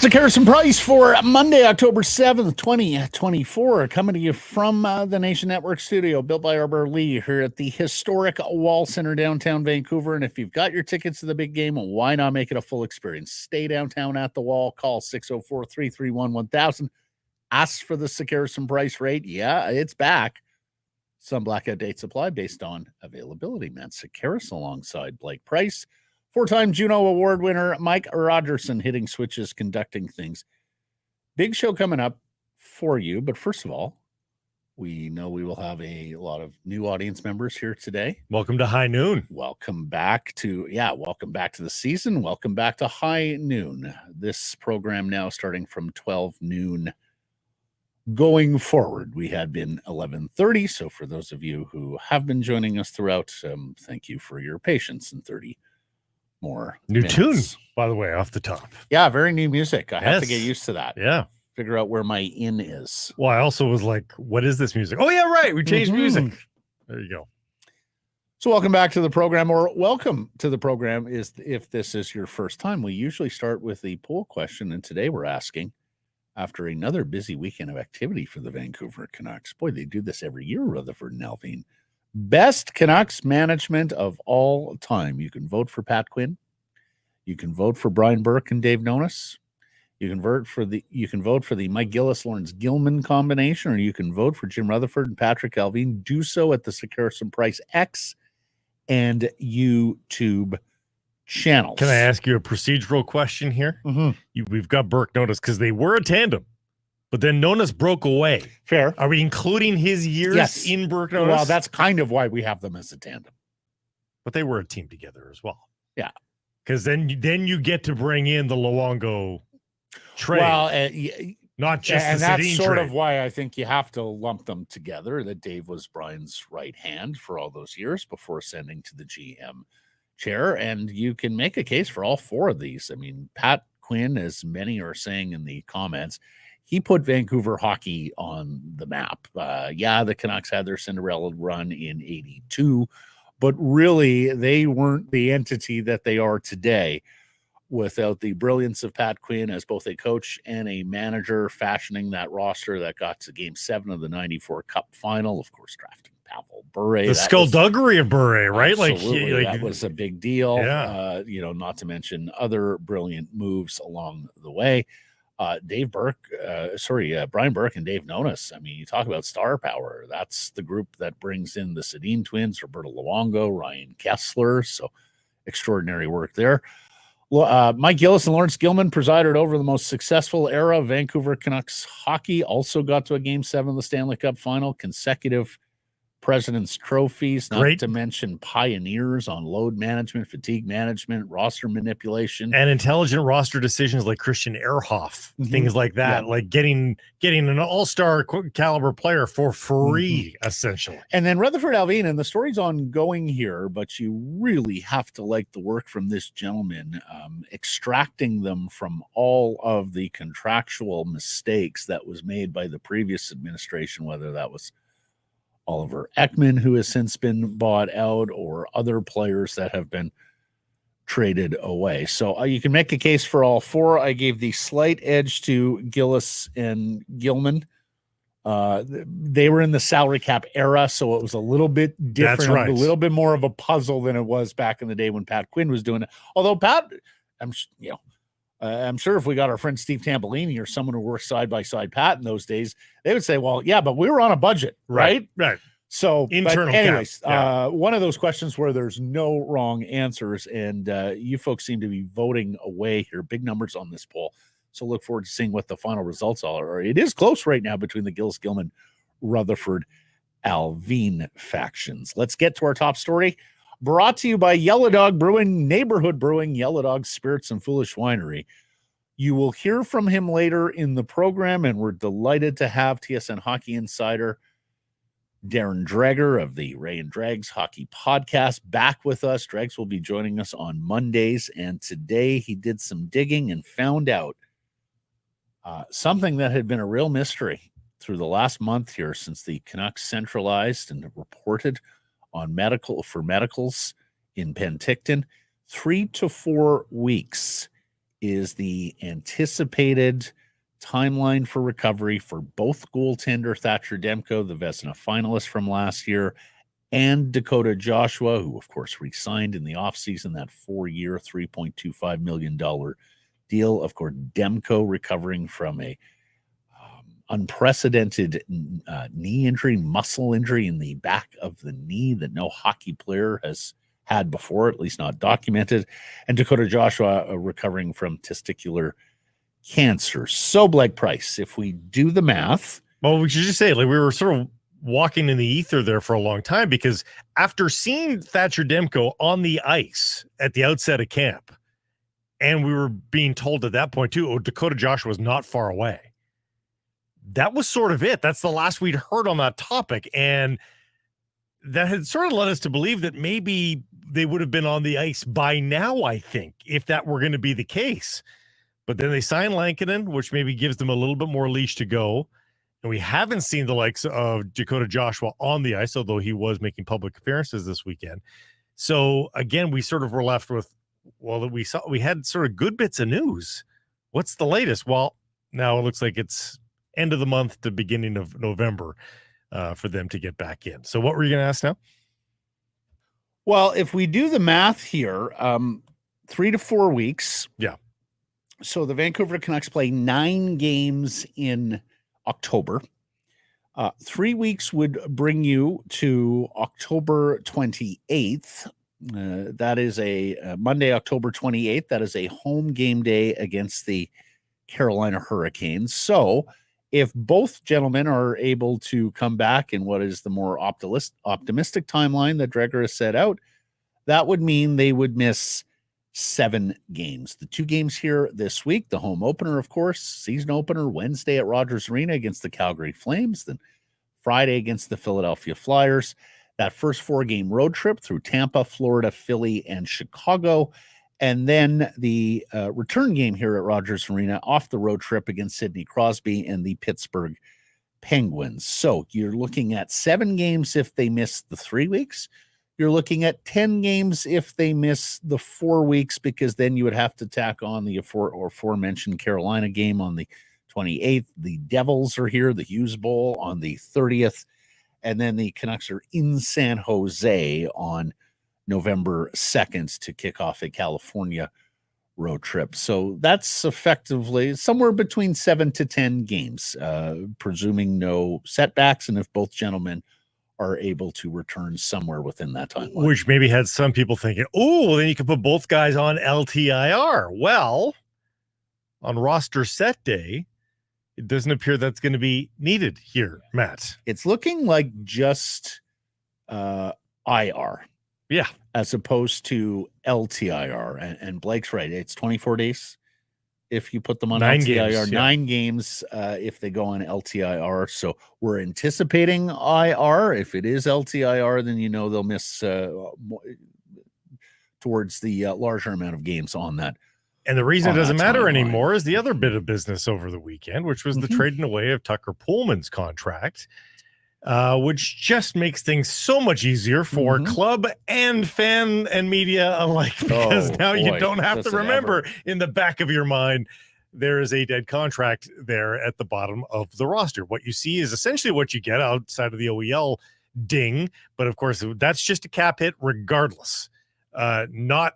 Sekeres and Price for Monday, October 7th, 2024, coming to you from the Nation Network studio, built by Arbor Lee here at the historic Wall Center, downtown Vancouver. And if you've got your tickets to the big game, why not make it a full experience? Stay downtown at the Wall. Call 604-331-1000. Ask for the Sekeres and Price rate. Yeah, it's back. Some blackout dates apply based on availability. Matt Sekeres alongside Blake Price. Four-time Juno Award winner Mike Rogerson hitting switches, conducting things. Big show coming up for you. But first of all, we know we will have a lot of new audience members here today. Welcome to High Noon. Welcome back to the season. Welcome back to High Noon. This program now starting from 12 noon going forward. We had been 11:30. So for those of you who have been joining us throughout, thank you for your patience in 30 more new minutes. Tune, by the way, off the top. Yeah, very new music. I have to get used to that. Yeah. Figure out where my in is. Well, I also was like, what is this music? Oh, yeah, right. We changed music. There you go. So welcome back to the program, or welcome to the program is if this is your first time. We usually start with the poll question, and today we're asking, after another busy weekend of activity for the Vancouver Canucks, boy, they do this every year, Rutherford and Alvin, best Canucks management of all time. You can vote for Pat Quinn. You can vote for Brian Burke and Dave Nonis. You can vote for the Mike Gillis, Lawrence Gilman combination, or you can vote for Jim Rutherford and Patrick Alvin. Do so at the Sekeres and Price X and YouTube channels. Can I ask you a procedural question here? We've got Burke Nonis because they were a tandem. But then Nonis broke away. Fair. Are we including his years in Burke Nonis? Well, that's kind of why we have them as a tandem. But they were a team together as well. Yeah. Because then you get to bring in the Luongo trade. Well, not just and the that's Sedin sort trade. of why I think you have to lump them together, that Dave was Brian's right hand for all those years before ascending to the GM chair. And you can make a case for all four of these. I mean, Pat Quinn, as many are saying in the comments, he put Vancouver hockey on the map. The Canucks had their Cinderella run in 82, but really they weren't the entity that they are today without the brilliance of Pat Quinn as both a coach and a manager, fashioning that roster that got to Game 7 of the 94 Cup final, of course, drafting Pavel Bure. The skullduggery of Bure, right? Absolutely, that was a big deal. Yeah. Not to mention other brilliant moves along the way. Brian Burke and Dave Nonis. I mean, you talk about star power. That's the group that brings in the Sedin twins, Roberto Luongo, Ryan Kessler. So extraordinary work there. Mike Gillis and Lawrence Gilman presided over the most successful era of Vancouver Canucks hockey. Also got to a Game 7 of the Stanley Cup final, consecutive President's trophies, not to mention pioneers on load management, fatigue management, roster manipulation, and intelligent roster decisions like Christian Ehrhoff, things like that, like getting an all-star caliber player for free, essentially. And then Rutherford Alvin, and the story's ongoing here, but you really have to like the work from this gentleman, extracting them from all of the contractual mistakes that was made by the previous administration, whether that was Oliver Ekman, who has since been bought out, or other players that have been traded away. So you can make a case for all four. I gave the slight edge to Gillis and Gilman. They were in the salary cap era, so it was a little bit different, That's right. A little bit more of a puzzle than it was back in the day when Pat Quinn was doing it. Although Pat, I'm sure if we got our friend Steve Tambolini or someone who worked side by side Pat in those days, they would say, well, yeah, but we were on a budget, right? Right. So, internal anyways, cap. one of those questions where there's no wrong answers, and you folks seem to be voting away here. Big numbers on this poll. So look forward to seeing what the final results are. It is close right now between the Gillis, Gilman, Rutherford, Alvin factions. Let's get to our top story. Brought to you by Yellow Dog Brewing, Neighborhood Brewing, Yellow Dog Spirits and Foolish Winery. You will hear from him later in the program, and we're delighted to have TSN Hockey Insider Darren Dreger of the Ray and Dregs Hockey Podcast back with us. Dregs will be joining us on Mondays, and today he did some digging and found out something that had been a real mystery through the last month here since the Canucks centralized and reported on medicals in Penticton. 3 to 4 weeks is the anticipated timeline for recovery for both goaltender Thatcher Demko, the Vezina finalist from last year, and Dakota Joshua, who of course re-signed in the offseason, that 4-year, $3.25 million deal. Of course, Demko recovering from a unprecedented knee injury, muscle injury in the back of the knee that no hockey player has had before, at least not documented. And Dakota Joshua recovering from testicular cancer. So, Blake Price, if we do the math. Well, we should just say, like, we were sort of walking in the ether there for a long time, because after seeing Thatcher Demko on the ice at the outset of camp, and we were being told at that point too, Dakota Joshua was not far away. That was sort of it. That's the last we'd heard on that topic. And that had sort of led us to believe that maybe they would have been on the ice by now, I think, if that were going to be the case. But then they signed Lankinen, which maybe gives them a little bit more leash to go. And we haven't seen the likes of Dakota Joshua on the ice, although he was making public appearances this weekend. So again, we sort of were left with, well, we had sort of good bits of news. What's the latest? Well, now it looks like it's end of the month to beginning of November for them to get back in. So what were you going to ask now? Well, if we do the math here, 3 to 4 weeks. Yeah. So the Vancouver Canucks play 9 games in October. 3 weeks would bring you to October 28th. That is a Monday, October 28th. That is a home game day against the Carolina Hurricanes. So if both gentlemen are able to come back in what is the more optimistic timeline that Dreger has set out, that would mean they would miss 7 games. The 2 games here this week, the home opener, of course, season opener Wednesday at Rogers Arena against the Calgary Flames, then Friday against the Philadelphia Flyers. That first 4-game road trip through Tampa, Florida, Philly, and Chicago. And then the return game here at Rogers Arena off the road trip against Sidney Crosby and the Pittsburgh Penguins. So you're looking at 7 games if they miss the 3 weeks. You're looking at 10 games if they miss the 4 weeks, because then you would have to tack on the aforementioned Carolina game on the 28th. The Devils are here, the Hughes Bowl on the 30th. And then the Canucks are in San Jose on November 2nd to kick off a California road trip. So that's effectively somewhere between 7 to 10 games, presuming no setbacks, and if both gentlemen are able to return somewhere within that timeline. Which maybe had some people thinking, oh, well, then you could put both guys on LTIR. Well, on roster set day, it doesn't appear that's going to be needed here, Matt. It's looking like just IR. Yeah. As opposed to LTIR. And Blake's right. It's 24 days if you put them on 9 LTIR. games, 9 games if they go on LTIR. So we're anticipating IR. If it is LTIR, then you know they'll miss towards the larger amount of games on that. And the reason it doesn't matter timeline anymore is the other bit of business over the weekend, which was the trading away of Tucker Poolman's contract, which just makes things so much easier for club and fan and media alike, because you don't have to remember in the back of your mind there is a dead contract there at the bottom of the roster. What you see is essentially what you get outside of the OEL ding, but of course that's just a cap hit regardless. Not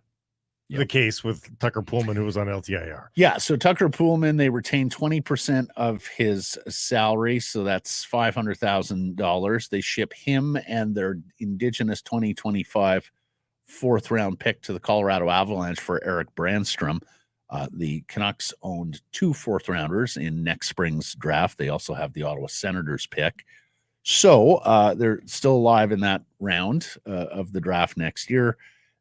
the case with Tucker Poolman, who was on LTIR. Yeah, so Tucker Poolman, they retained 20% of his salary, so that's $500,000. They ship him and their indigenous 2025 4th-round pick to the Colorado Avalanche for Eric Brannstrom. The Canucks owned 2 4th-rounders in next spring's draft. They also have the Ottawa Senators pick. So they're still alive in that round of the draft next year.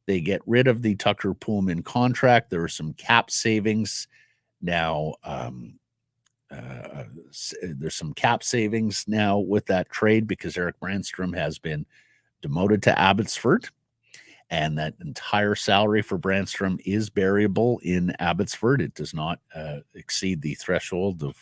They get rid of the Tucker Poolman contract. There are some cap savings. Now, there's some cap savings now with that trade because Erik Brannstrom has been demoted to Abbotsford, and that entire salary for Brannstrom is variable in Abbotsford. It does not exceed the threshold of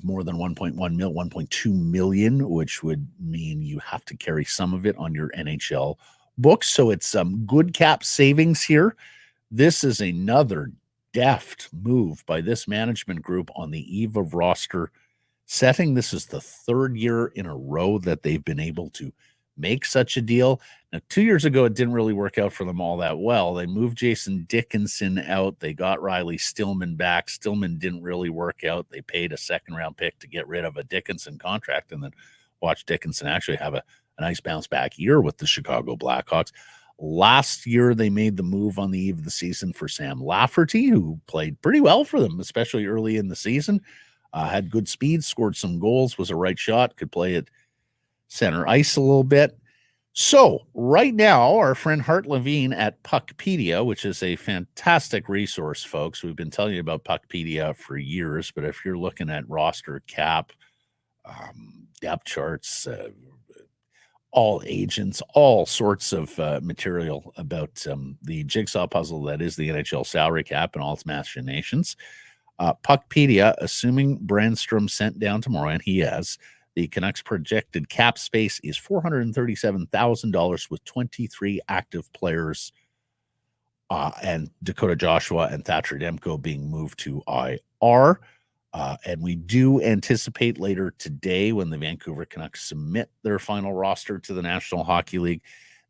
more than 1.2 million, which would mean you have to carry some of it on your NHL books. So it's some good cap savings here. This is another deft move by this management group on the eve of roster setting. This is the third year in a row that they've been able to make such a deal. Now, 2 years ago, it didn't really work out for them all that well. They moved Jason Dickinson out. They got Riley Stillman back. Stillman didn't really work out. They paid a second-round pick to get rid of a Dickinson contract and then watched Dickinson actually have a nice bounce-back year with the Chicago Blackhawks. Last year, they made the move on the eve of the season for Sam Lafferty, who played pretty well for them, especially early in the season. Had good speed, scored some goals, was a right shot, could play at center ice a little bit. So right now, our friend Hart Levine at Puckpedia, which is a fantastic resource, folks. We've been telling you about Puckpedia for years, but if you're looking at roster cap, depth charts, all agents, all sorts of material about the jigsaw puzzle that is the NHL salary cap and all its machinations. Puckpedia, assuming Brannstrom sent down tomorrow, and he has, the Canucks' projected cap space is $437,000 with 23 active players, and Dakota Joshua and Thatcher Demko being moved to IR. And we do anticipate later today, when the Vancouver Canucks submit their final roster to the National Hockey League,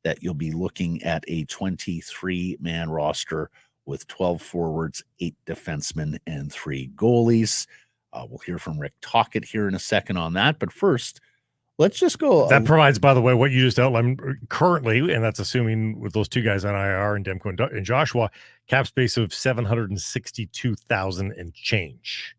that you'll be looking at a 23-man roster with 12 forwards, 8 defensemen, and 3 goalies. We'll hear from Rick Tocchet here in a second on that. But first, let's just go. That provides, by the way, what you just outlined currently, and that's assuming with those two guys on IR and Demko and Joshua, cap space of $762,000 and change.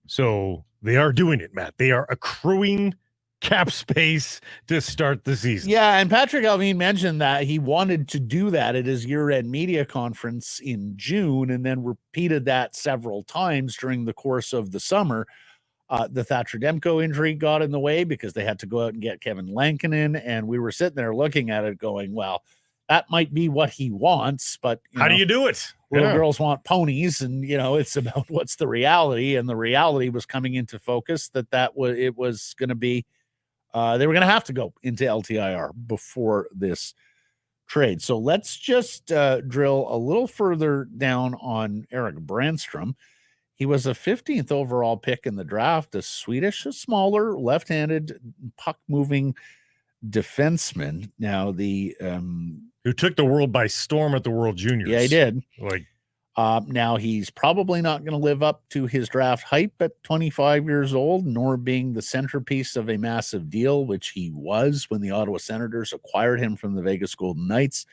So they are doing it, Matt. They are accruing cap space to start the season. Yeah, and Patrick Alvin mentioned that he wanted to do that at his year-end media conference in June and then repeated that several times during the course of the summer. The Thatcher Demko injury got in the way because they had to go out and get Kevin Lankinen, and we were sitting there looking at it going, well, that might be what he wants, but how do you do it? Little girls want ponies, and it's about what's the reality, and the reality was coming into focus that it was going to be they were going to have to go into LTIR before this trade. So let's just drill a little further down on Erik Brannstrom. He was a 15th overall pick in the draft, a smaller, left-handed, puck-moving defenseman. Now who took the world by storm at the World Juniors. Yeah, he did. Now he's probably not going to live up to his draft hype at 25 years old, nor being the centerpiece of a massive deal, which he was when the Ottawa Senators acquired him from the Vegas Golden Knights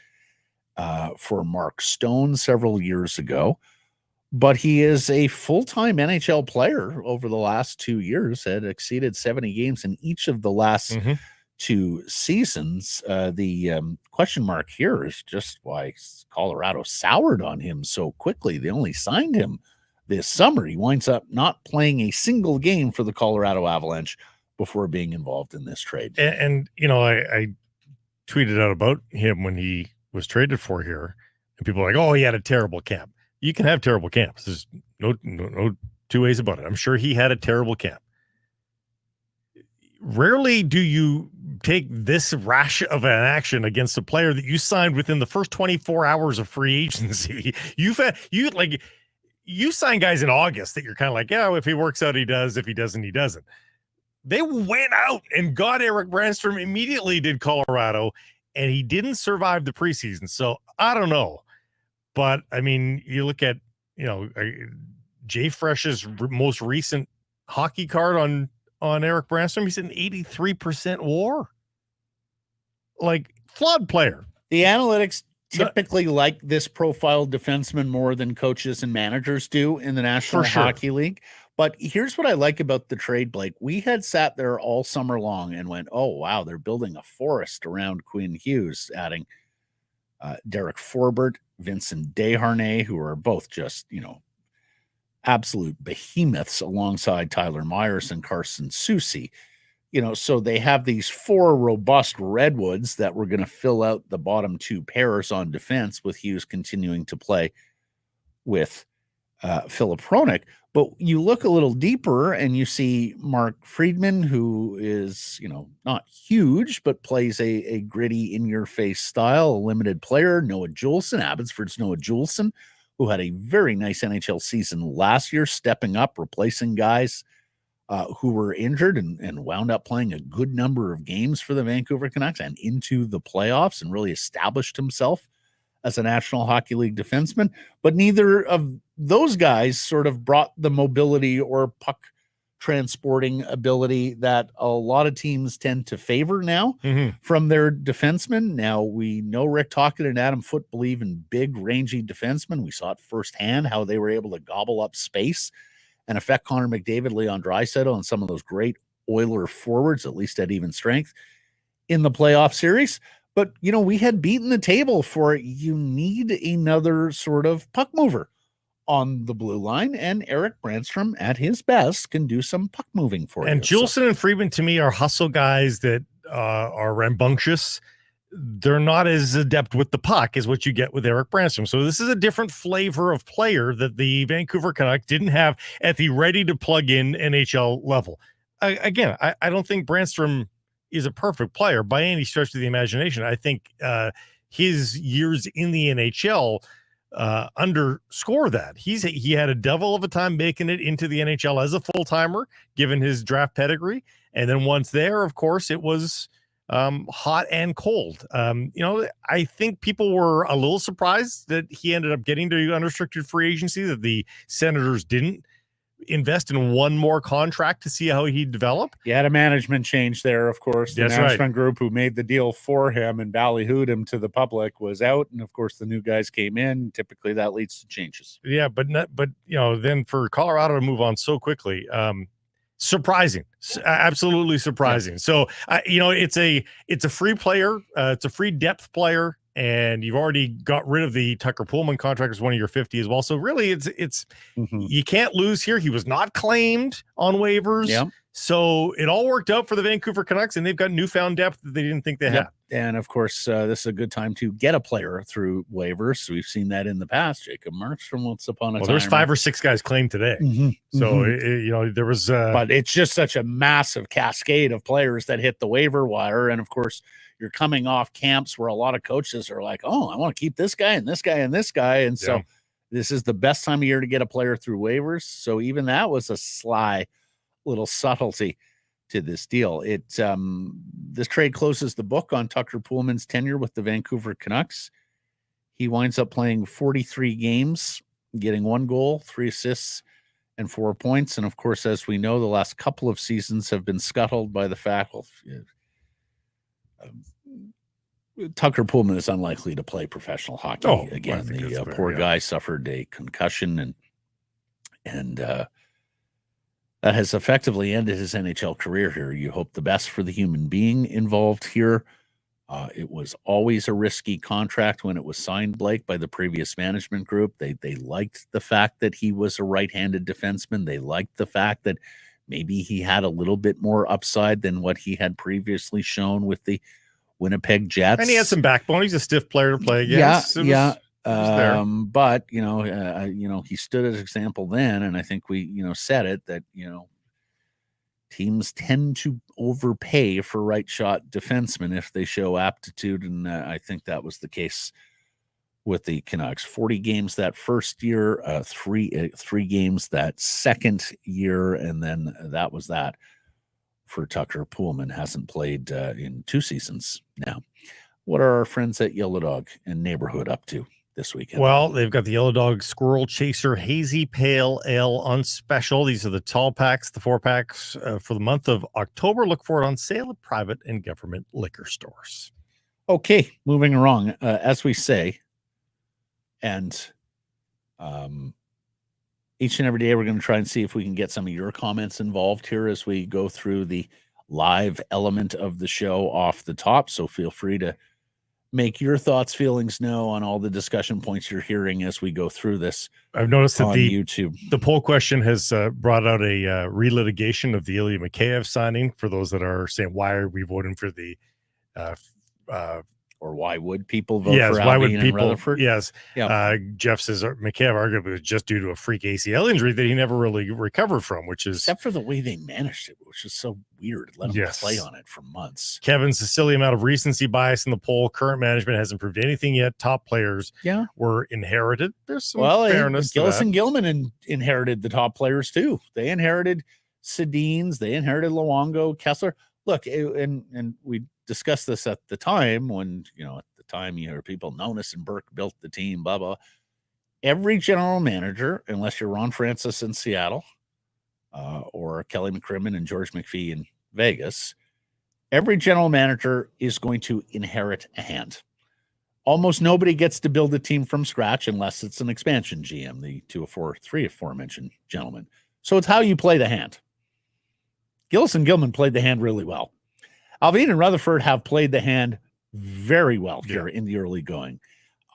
for Mark Stone several years ago. But he is a full-time NHL player over the last 2 years, had exceeded 70 games in each of the last 2 seasons. The question mark here is just why Colorado soured on him so quickly. They only signed him this summer. He winds up not playing a single game for the Colorado Avalanche before being involved in this trade. And I tweeted out about him when he was traded for here, and people are like, oh, he had a terrible camp. You can have terrible camps. There's no two ways about it. I'm sure he had a terrible camp. Rarely do you take this rash of an action against a player that you signed within the first 24 hours of free agency. You sign guys in August that you're kind of like, yeah, if he works out, he does. If he doesn't, he doesn't. They went out and got Erik Brannstrom immediately, did Colorado, and he didn't survive the preseason. So I don't know. But I mean, you look at, Jay Fresh's most recent hockey card on Erik Brannstrom, he's an 83% WAR. Flawed player. The analytics typically like this profile defenseman more than coaches and managers do in the National Hockey League. But here's what I like about the trade, Blake. We had sat there all summer long and went, oh, wow, they're building a forest around Quinn Hughes, adding Derek Forbert, Vincent Desharnais, who are both just, absolute behemoths alongside Tyler Myers and Carson Soucy. So they have these 4 robust redwoods that were going to fill out the bottom 2 pairs on defense, with Hughes continuing to play with Philip Hronek. But you look a little deeper and you see Mark Friedman, who is, not huge, but plays a gritty in-your-face style, a limited player. Noah Juleson, Abbotsford's Noah Juleson, who had a very nice NHL season last year, stepping up, replacing guys who were injured and wound up playing a good number of games for the Vancouver Canucks and into the playoffs and really established himself as a National Hockey League defenseman. But neither of those guys sort of brought the mobility or puck transporting ability that a lot of teams tend to favor now from their defensemen. Now, we know Rick Tocchet and Adam Foote believe in big, rangy defensemen. We saw it firsthand how they were able to gobble up space and affect Connor McDavid, Leon Draisaitl, and some of those great Oiler forwards, at least at even strength, in the playoff series. But, we had beaten the table for you need another sort of puck mover on the blue line, and Eric Brannstrom, at his best, can do some puck moving for you. And Juleson and Friedman, to me, are hustle guys that are rambunctious. They're not as adept with the puck as what you get with Eric Brannstrom. So this is a different flavor of player that the Vancouver Canucks didn't have at the ready-to-plug-in NHL level. Again, I don't think Brannstrom is a perfect player by any stretch of the imagination. I think his years in the NHL underscore that. He had a devil of a time making it into the NHL as a full-timer, given his draft pedigree. And then once there, of course, it was hot and cold. I think people were a little surprised that he ended up getting to unrestricted free agency, that the Senators didn't invest in one more contract to see how he'd develop. You had a management change there, of course. The management group who made the deal for him and ballyhooed him to the public was out, and of course the new guys came in. Typically that leads to changes. Yeah, but then for Colorado to move on so quickly, surprising, absolutely surprising. So it's a free player, it's a free depth player, and you've already got rid of the Tucker Poolman contract as one of your 50 as well. So really, it's you can't lose here. He was not claimed on waivers. Yeah. So it all worked out for the Vancouver Canucks, and they've got newfound depth that they didn't think they had. And of course, this is a good time to get a player through waivers. We've seen that in the past. Jacob Markstrom once upon a time. There was 5 or 6 guys claimed today. So there was. But it's just such a massive cascade of players that hit the waiver wire, and of course, you're coming off camps where a lot of coaches are like, "Oh, I want to keep this guy and this guy and this guy," and so this is the best time of year to get a player through waivers. So even that was a sly little subtlety to this deal. This trade closes the book on Tucker Poolman's tenure with the Vancouver Canucks. He winds up playing 43 games, getting 1 goal, 3 assists, and 4 points. And of course, as we know, the last couple of seasons have been scuttled by the fact Tucker Poolman is unlikely to play professional hockey again. The poor guy suffered a concussion, and that has effectively ended his NHL career here. You hope the best for the human being involved here. It was always a risky contract when it was signed, Blake, by the previous management group. They liked the fact that he was a right-handed defenseman. They liked the fact that maybe he had a little bit more upside than what he had previously shown with the Winnipeg Jets. And he had some backbone. He's a stiff player to play against. But he stood as an example then, and I think we said it that teams tend to overpay for right shot defensemen if they show aptitude, and I think that was the case with the Canucks. 40 games that first year, three games that second year, and then that was that for Tucker Poolman. Hasn't played in 2 seasons now. What are our friends at Yellow Dog and Neighborhood up to this weekend? Well, they've got the Yellow Dog Squirrel Chaser Hazy Pale Ale on special. These are the tall packs, the 4-packs for the month of October. Look for it on sale at private and government liquor stores. Okay, moving along, as we say, and each and every day we're going to try and see if we can get some of your comments involved here as we go through the live element of the show off the top. So feel free to make your thoughts, feelings known on all the discussion points you're hearing as we go through this. I've noticed that YouTube. The poll question has brought out a relitigation of the Ilya Mikheyev signing. For those that are saying, why are we voting for the or why would people vote yes, for why would Alvin people? and Rutherford? Yes. Yeah. Jeff says Mikheyev arguably was just due to a freak ACL injury that he never really recovered from, which is except for the way they managed it, which is so weird. Let him play on it for months. Kevin's a silly amount of recency bias in the poll. Current management hasn't proved anything yet. Top players were inherited. There's some fairness to Gillis that. and Gilman inherited the top players too. They inherited Sedins. They inherited Luongo, Kessler. Look, and we discussed this at the time when, at the time you heard people, Nonis and Burke built the team, blah, blah. Every general manager, unless you're Ron Francis in Seattle or Kelly McCrimmon and George McPhee in Vegas, every general manager is going to inherit a hand. Almost nobody gets to build a team from scratch unless it's an expansion GM, the three aforementioned gentlemen. So it's how you play the hand. Gillis and Gilman played the hand really well. Alvin and Rutherford have played the hand very well here in the early going.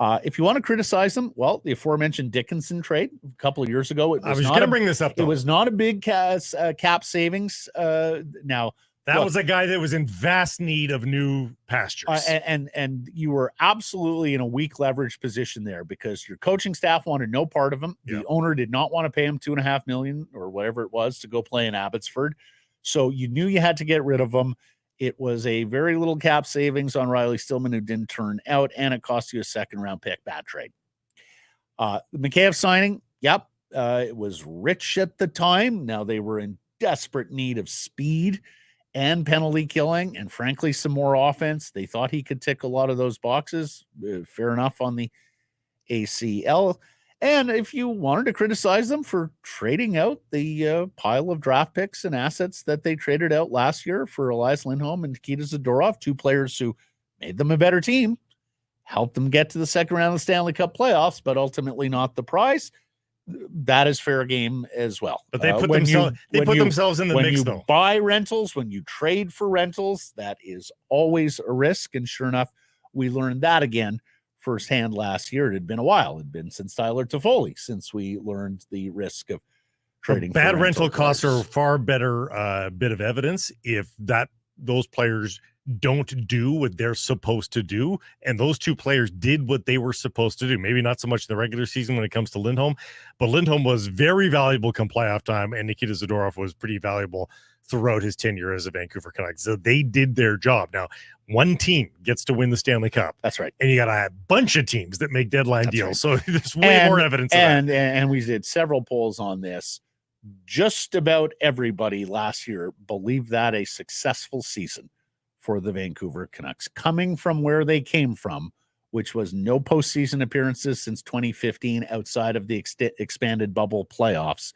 If you want to criticize them, well, the aforementioned Dickinson trade a couple of years ago. I was going to bring this up, though. It was not a big cap savings. Now, that was a guy that was in vast need of new pastures. And you were absolutely in a weak leverage position there because your coaching staff wanted no part of him. The owner did not want to pay him $2.5 million or whatever it was to go play in Abbotsford. So you knew you had to get rid of him. It was a very little cap savings on Riley Stillman, who didn't turn out, and it cost you a second-round pick. Bad trade. The Mikheyev signing, it was rich at the time. Now they were in desperate need of speed and penalty killing, and frankly, some more offense. They thought he could tick a lot of those boxes. Fair enough on the ACL. And if you wanted to criticize them for trading out the pile of draft picks and assets that they traded out last year for Elias Lindholm and Nikita Zadorov, two players who made them a better team, helped them get to the second round of the Stanley Cup playoffs, but ultimately not the prize, that is fair game as well. But they put themselves in the mix, though. When you buy rentals, when you trade for rentals, that is always a risk. And sure enough, we learned that again firsthand last year. It had been a while. It had been since Tyler Toffoli since we learned the risk of trading. Bad rental costs are a far better bit of evidence if those players don't do what they're supposed to do. And those two players did what they were supposed to do. Maybe not so much in the regular season when it comes to Lindholm, but Lindholm was very valuable come playoff time, and Nikita Zadorov was pretty valuable throughout his tenure as a Vancouver Canucks. So they did their job. Now, one team gets to win the Stanley Cup. That's right. And you got a bunch of teams that make deadline deals. Right. So there's way more evidence of that. And we did several polls on this. Just about everybody last year believed that a successful season for the Vancouver Canucks, coming from where they came from, which was no postseason appearances since 2015 outside of the expanded bubble playoffs.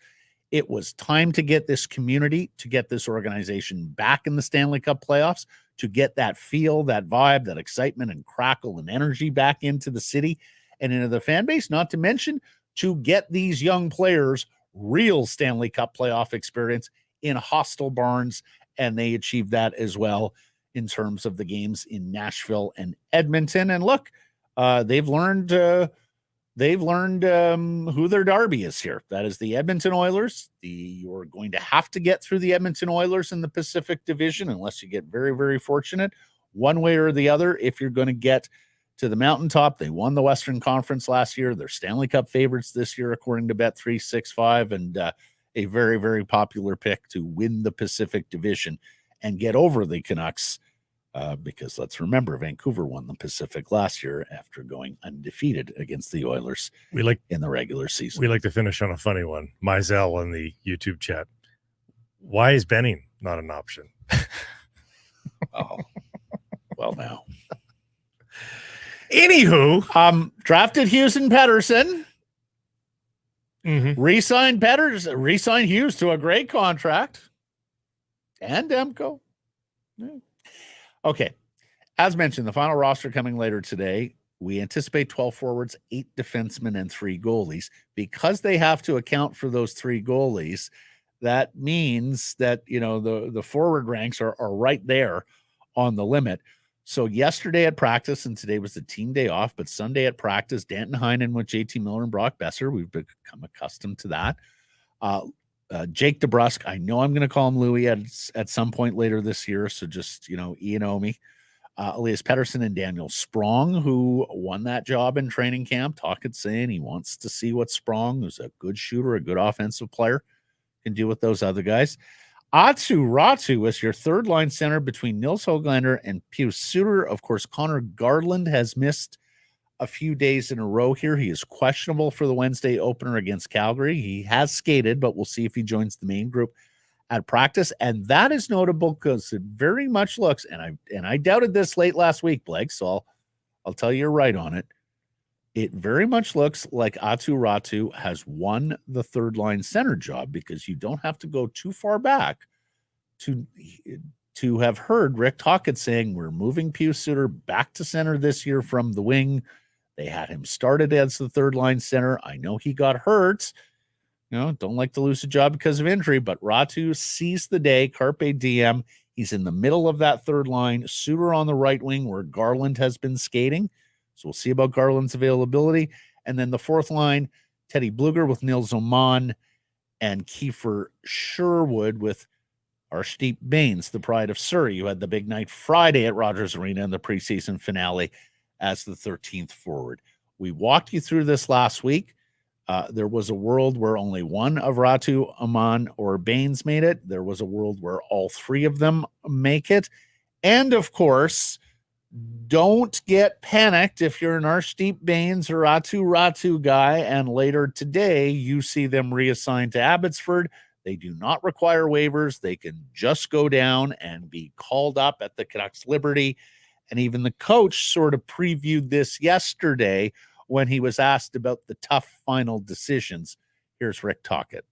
It was time to get this community, to get this organization back in the Stanley Cup playoffs, to get that feel, that vibe, that excitement and crackle and energy back into the city and into the fan base, not to mention to get these young players real Stanley Cup playoff experience in hostile barns. And they achieved that as well in terms of the games in Nashville and Edmonton. And look, they've learned who their derby is here. That is the Edmonton Oilers. You're going to have to get through the Edmonton Oilers in the Pacific Division unless you get very, very fortunate one way or the other. If you're going to get to the mountaintop, they won the Western Conference last year. They're Stanley Cup favorites this year, according to Bet365, and a very, very popular pick to win the Pacific Division and get over the Canucks. Because let's remember, Vancouver won the Pacific last year after going undefeated against the Oilers in the regular season. We like to finish on a funny one. Mizell in the YouTube chat. Why is Benning not an option? Oh, well now. Anywho, drafted Hughes and Paterson. Mm-hmm. Re-signed Hughes to a great contract. And Demko. Yeah. Okay. As mentioned, the final roster coming later today. We anticipate 12 forwards, 8 defensemen, and 3 goalies. Because they have to account for those 3 goalies, that means that, the forward ranks are right there on the limit. So yesterday at practice, and today was the team day off, but Sunday at practice, Danton Heinen with JT Miller and Brock Besser. We've become accustomed to that. Jake DeBrusk, I know I'm going to call him Louie at some point later this year. So just, Ian Omi, Elias Pettersson and Daniel Sprong, who won that job in training camp. Talked saying he wants to see what Sprong, who's a good shooter, a good offensive player, can do with those other guys. Atsu Ratu is your third line center between Nils Hoglander and Pius Suter. Of course, Connor Garland has missed a few days in a row here. He is questionable for the Wednesday opener against Calgary. He has skated, but we'll see if he joins the main group at practice. And that is notable because it very much looks, and I doubted this late last week, Blake, so I'll tell you you're right on it. It very much looks like Atsu Ratu has won the third line center job, because you don't have to go too far back to have heard Rick Tocchet saying we're moving Pius Suter back to center this year from the wing. They had him started as the third line center. I know he got hurt. Don't like to lose a job because of injury, but Ratu sees the day. Carpe diem. He's in the middle of that third line. Suter on the right wing where Garland has been skating. So we'll see about Garland's availability. And then the fourth line, Teddy Bluger with Nils Oman and Kiefer Sherwood with Arshdeep Bains, the pride of Surrey, who had the big night Friday at Rogers Arena in the preseason finale as the 13th forward. We walked you through this last week. There was a world where only one of Ratu, Oman, or Bains made it. There was a world where all three of them make it. And, of course, don't get panicked if you're an Arshdeep Bains or Ratu guy, and later today you see them reassigned to Abbotsford. They do not require waivers. They can just go down and be called up at the Canucks Liberty. And even the coach sort of previewed this yesterday when he was asked about the tough final decisions. Here's Rick Tocchet.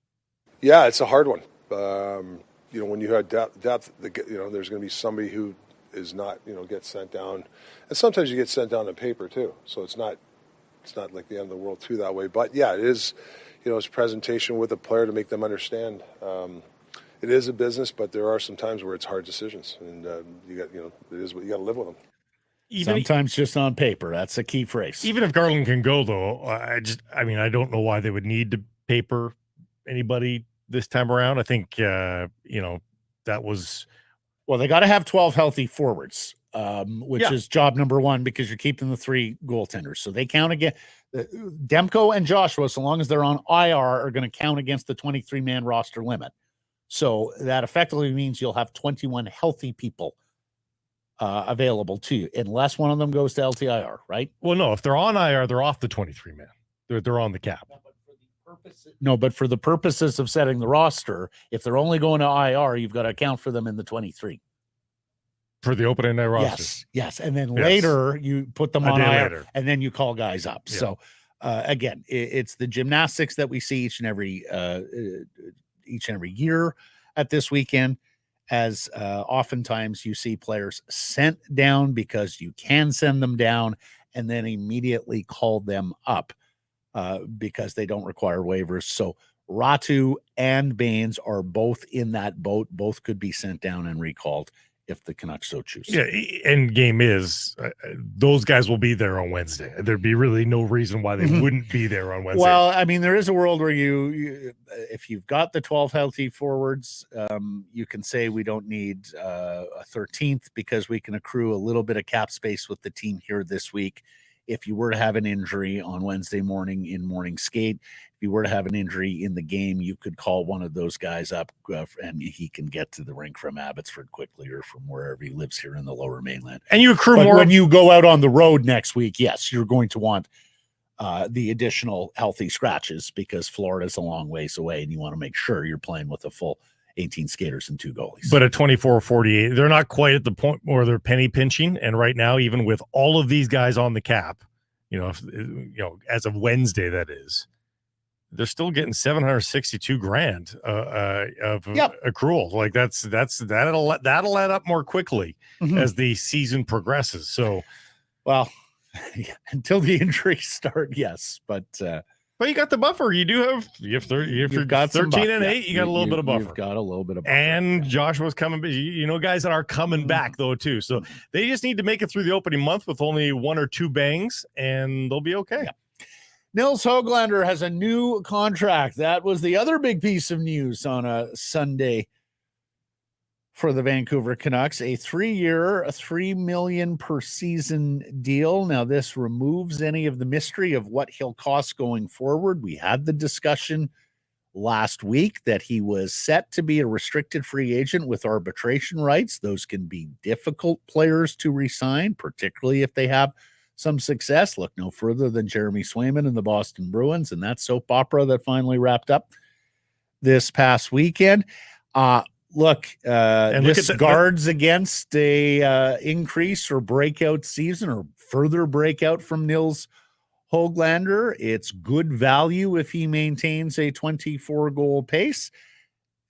Yeah, it's a hard one. When you have depth, there's going to be somebody who is not, gets sent down. And sometimes you get sent down on paper too. So it's not like the end of the world too that way. But yeah, it is, it's a presentation with a player to make them understand. It is a business, but there are some times where it's hard decisions, and it is what you got to live with them. Sometimes just on paper. That's a key phrase. Even if Garland can go, though, I don't know why they would need to paper anybody this time around. I think, that was. Well, they got to have 12 healthy forwards, which is job number one, because you're keeping the three goaltenders. So they count again. Demko and Joshua, so long as they're on IR, are going to count against the 23-man roster limit. So that effectively means you'll have 21 healthy people available to you, unless one of them goes to LTIR, right? Well, no, if they're on IR, they're off the 23-man. They're on the cap. But for the purposes of setting the roster, if they're only going to IR, you've got to account for them in the 23. For the opening night roster. Yes. And then later you put them on IR, and then you call guys up. Yeah. So again, it's the gymnastics that we see each and every year at this weekend, as oftentimes you see players sent down because you can send them down and then immediately call them up because they don't require waivers. So Ratu and Bains are both in that boat. Both could be sent down and recalled if the Canucks so choose. Yeah, end game is those guys will be there on Wednesday. There'd be really no reason why they wouldn't be there on Wednesday. Well, I mean, there is a world where you if you've got the 12 healthy forwards, you can say we don't need a 13th because we can accrue a little bit of cap space with the team here this week. If you were to have an injury on Wednesday morning in morning skate, if you were to have an injury in the game, you could call one of those guys up and he can get to the rink from Abbotsford quickly or from wherever he lives here in the Lower Mainland. And you accrue more when you go out on the road next week. Yes, you're going to want the additional healthy scratches because Florida's a long ways away and you want to make sure you're playing with a full 18 skaters and 2 goalies. But at 24-48, they're not quite at the point where they're penny pinching. And right now, even with all of these guys on the cap, as of Wednesday, that is, they're still getting $762,000 of accrual. Like that'll add up more quickly as the season progresses. So, well, until the injuries start, yes, but But you got the buffer. You have if you're got 13 and 8, you got a little bit of buffer. You've got a little bit of buffer. And Joshua's coming, guys that are coming back though too. So they just need to make it through the opening month with only 1 or 2 bangs, and they'll be okay. Yeah. Nils Höglander has a new contract. That was the other big piece of news on a Sunday for the Vancouver Canucks, a 3-year, $3 million per season deal. Now, this removes any of the mystery of what he'll cost going forward. We had the discussion last week that he was set to be a restricted free agent with arbitration rights. Those can be difficult players to re-sign, particularly if they have some success. Look no further than Jeremy Swayman and the Boston Bruins and that soap opera that finally wrapped up this past weekend. This guards against a increase or breakout season or further breakout from Nils Höglander. It's good value if he maintains a 24-goal pace.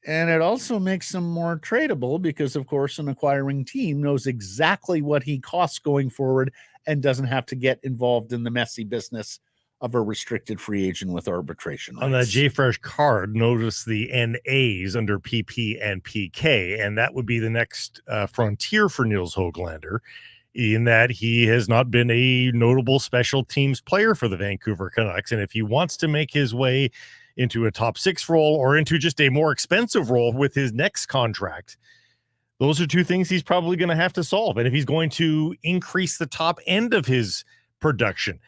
And it also makes him more tradable because, of course, an acquiring team knows exactly what he costs going forward and doesn't have to get involved in the messy business of a restricted free agent with arbitration rights. On that JFresh card, notice the NAs under PP and PK, and that would be the next frontier for Nils Höglander, in that he has not been a notable special teams player for the Vancouver Canucks. And if he wants to make his way into a top 6 role or into just a more expensive role with his next contract, those are 2 things he's probably going to have to solve. And if he's going to increase the top end of his production,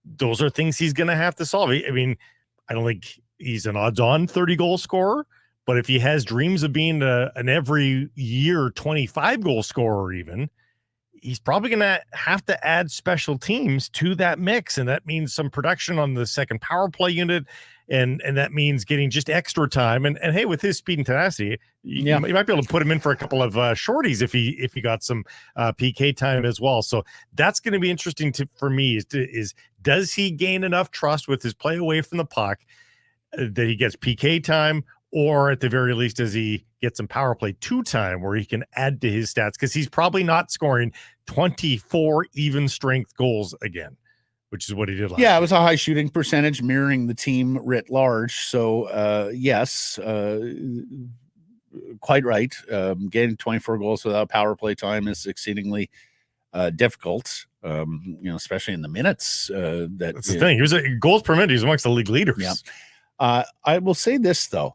those are things he's going to have to solve. I mean, I don't think he's an odds-on 30-goal scorer, but if he has dreams of being an every year 25-goal scorer even, he's probably going to have to add special teams to that mix. And that means some production on the second power play unit. And that means getting just extra time. And hey, with his speed and tenacity, you might be able to put him in for a couple of shorties if he got some PK time as well. So that's going to be interesting for me is does he gain enough trust with his play away from the puck that he gets PK time, or at the very least, does he get some power play 2 time where he can add to his stats? Because he's probably not scoring 24 even strength goals again, which is what he did last year. It was a high shooting percentage mirroring the team writ large. So, yes, quite right. Getting 24 goals without power play time is exceedingly difficult, especially in the minutes. That's the thing. He was goals per minute. He's amongst the league leaders. Yeah. I will say this, though.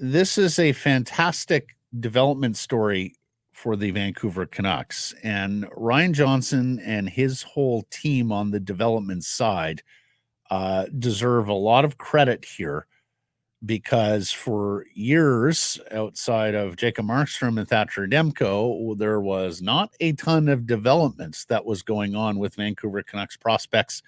This is a fantastic development story for the Vancouver Canucks, and Ryan Johnson and his whole team on the development side deserve a lot of credit here, because for years outside of Jacob Markstrom and Thatcher Demko, there was not a ton of developments that was going on with Vancouver Canucks prospects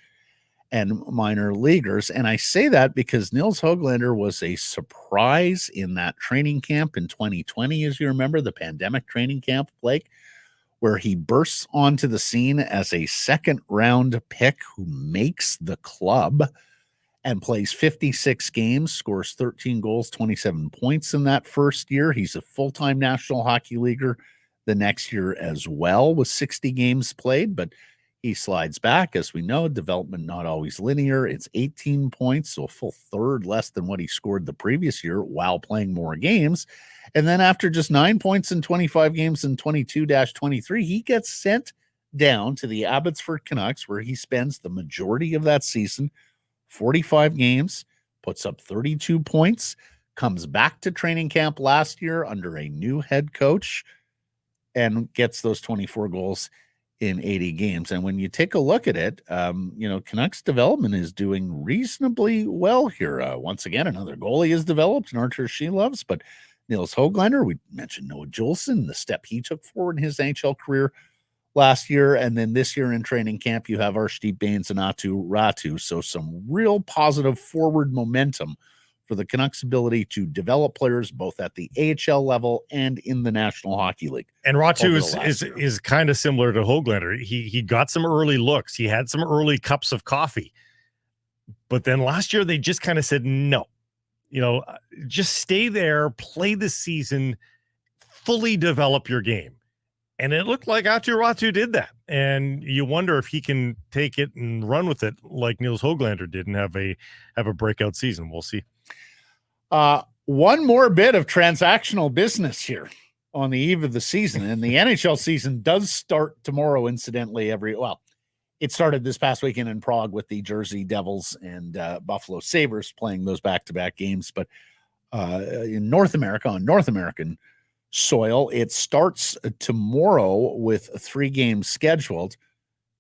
and minor leaguers. And I say that because Nils Höglander was a surprise in that training camp in 2020, as you remember, the pandemic training camp, Blake, where he bursts onto the scene as a 2nd-round pick who makes the club and plays 56 games, scores 13 goals, 27 points in that first year. He's a full-time National Hockey Leaguer the next year as well with 60 games played, but he slides back. As we know, development not always linear. It's 18 points, so a full third less than what he scored the previous year while playing more games. And then after just 9 points in 25 games in 22-23, he gets sent down to the Abbotsford Canucks, where he spends the majority of that season, 45 games, puts up 32 points, comes back to training camp last year under a new head coach, and gets those 24 goals in 80 games. And when you take a look at it, Canucks development is doing reasonably well here. Once again, another goalie is developed, and Artur Sheloves, but Nils Höglander, we mentioned Noah Juulsen, the step he took forward in his NHL career last year. And then this year in training camp, you have Arshdeep Bains and Atu Ratu. So some real positive forward momentum for the Canucks' ability to develop players both at the AHL level and in the National Hockey League. And Ratu is kind of similar to Hoglander. He got some early looks. He had some early cups of coffee. But then last year they just kind of said, no, just stay there, play the season, fully develop your game. And it looked like Atu Ratu did that. And you wonder if he can take it and run with it like Niels Höglander did and have a breakout season. We'll see. One more bit of transactional business here on the eve of the season. And the NHL season does start tomorrow, incidentally. It started this past weekend in Prague with the Jersey Devils and Buffalo Sabres playing those back-to-back games. But in North America, on North American soil, it starts tomorrow with 3 games scheduled.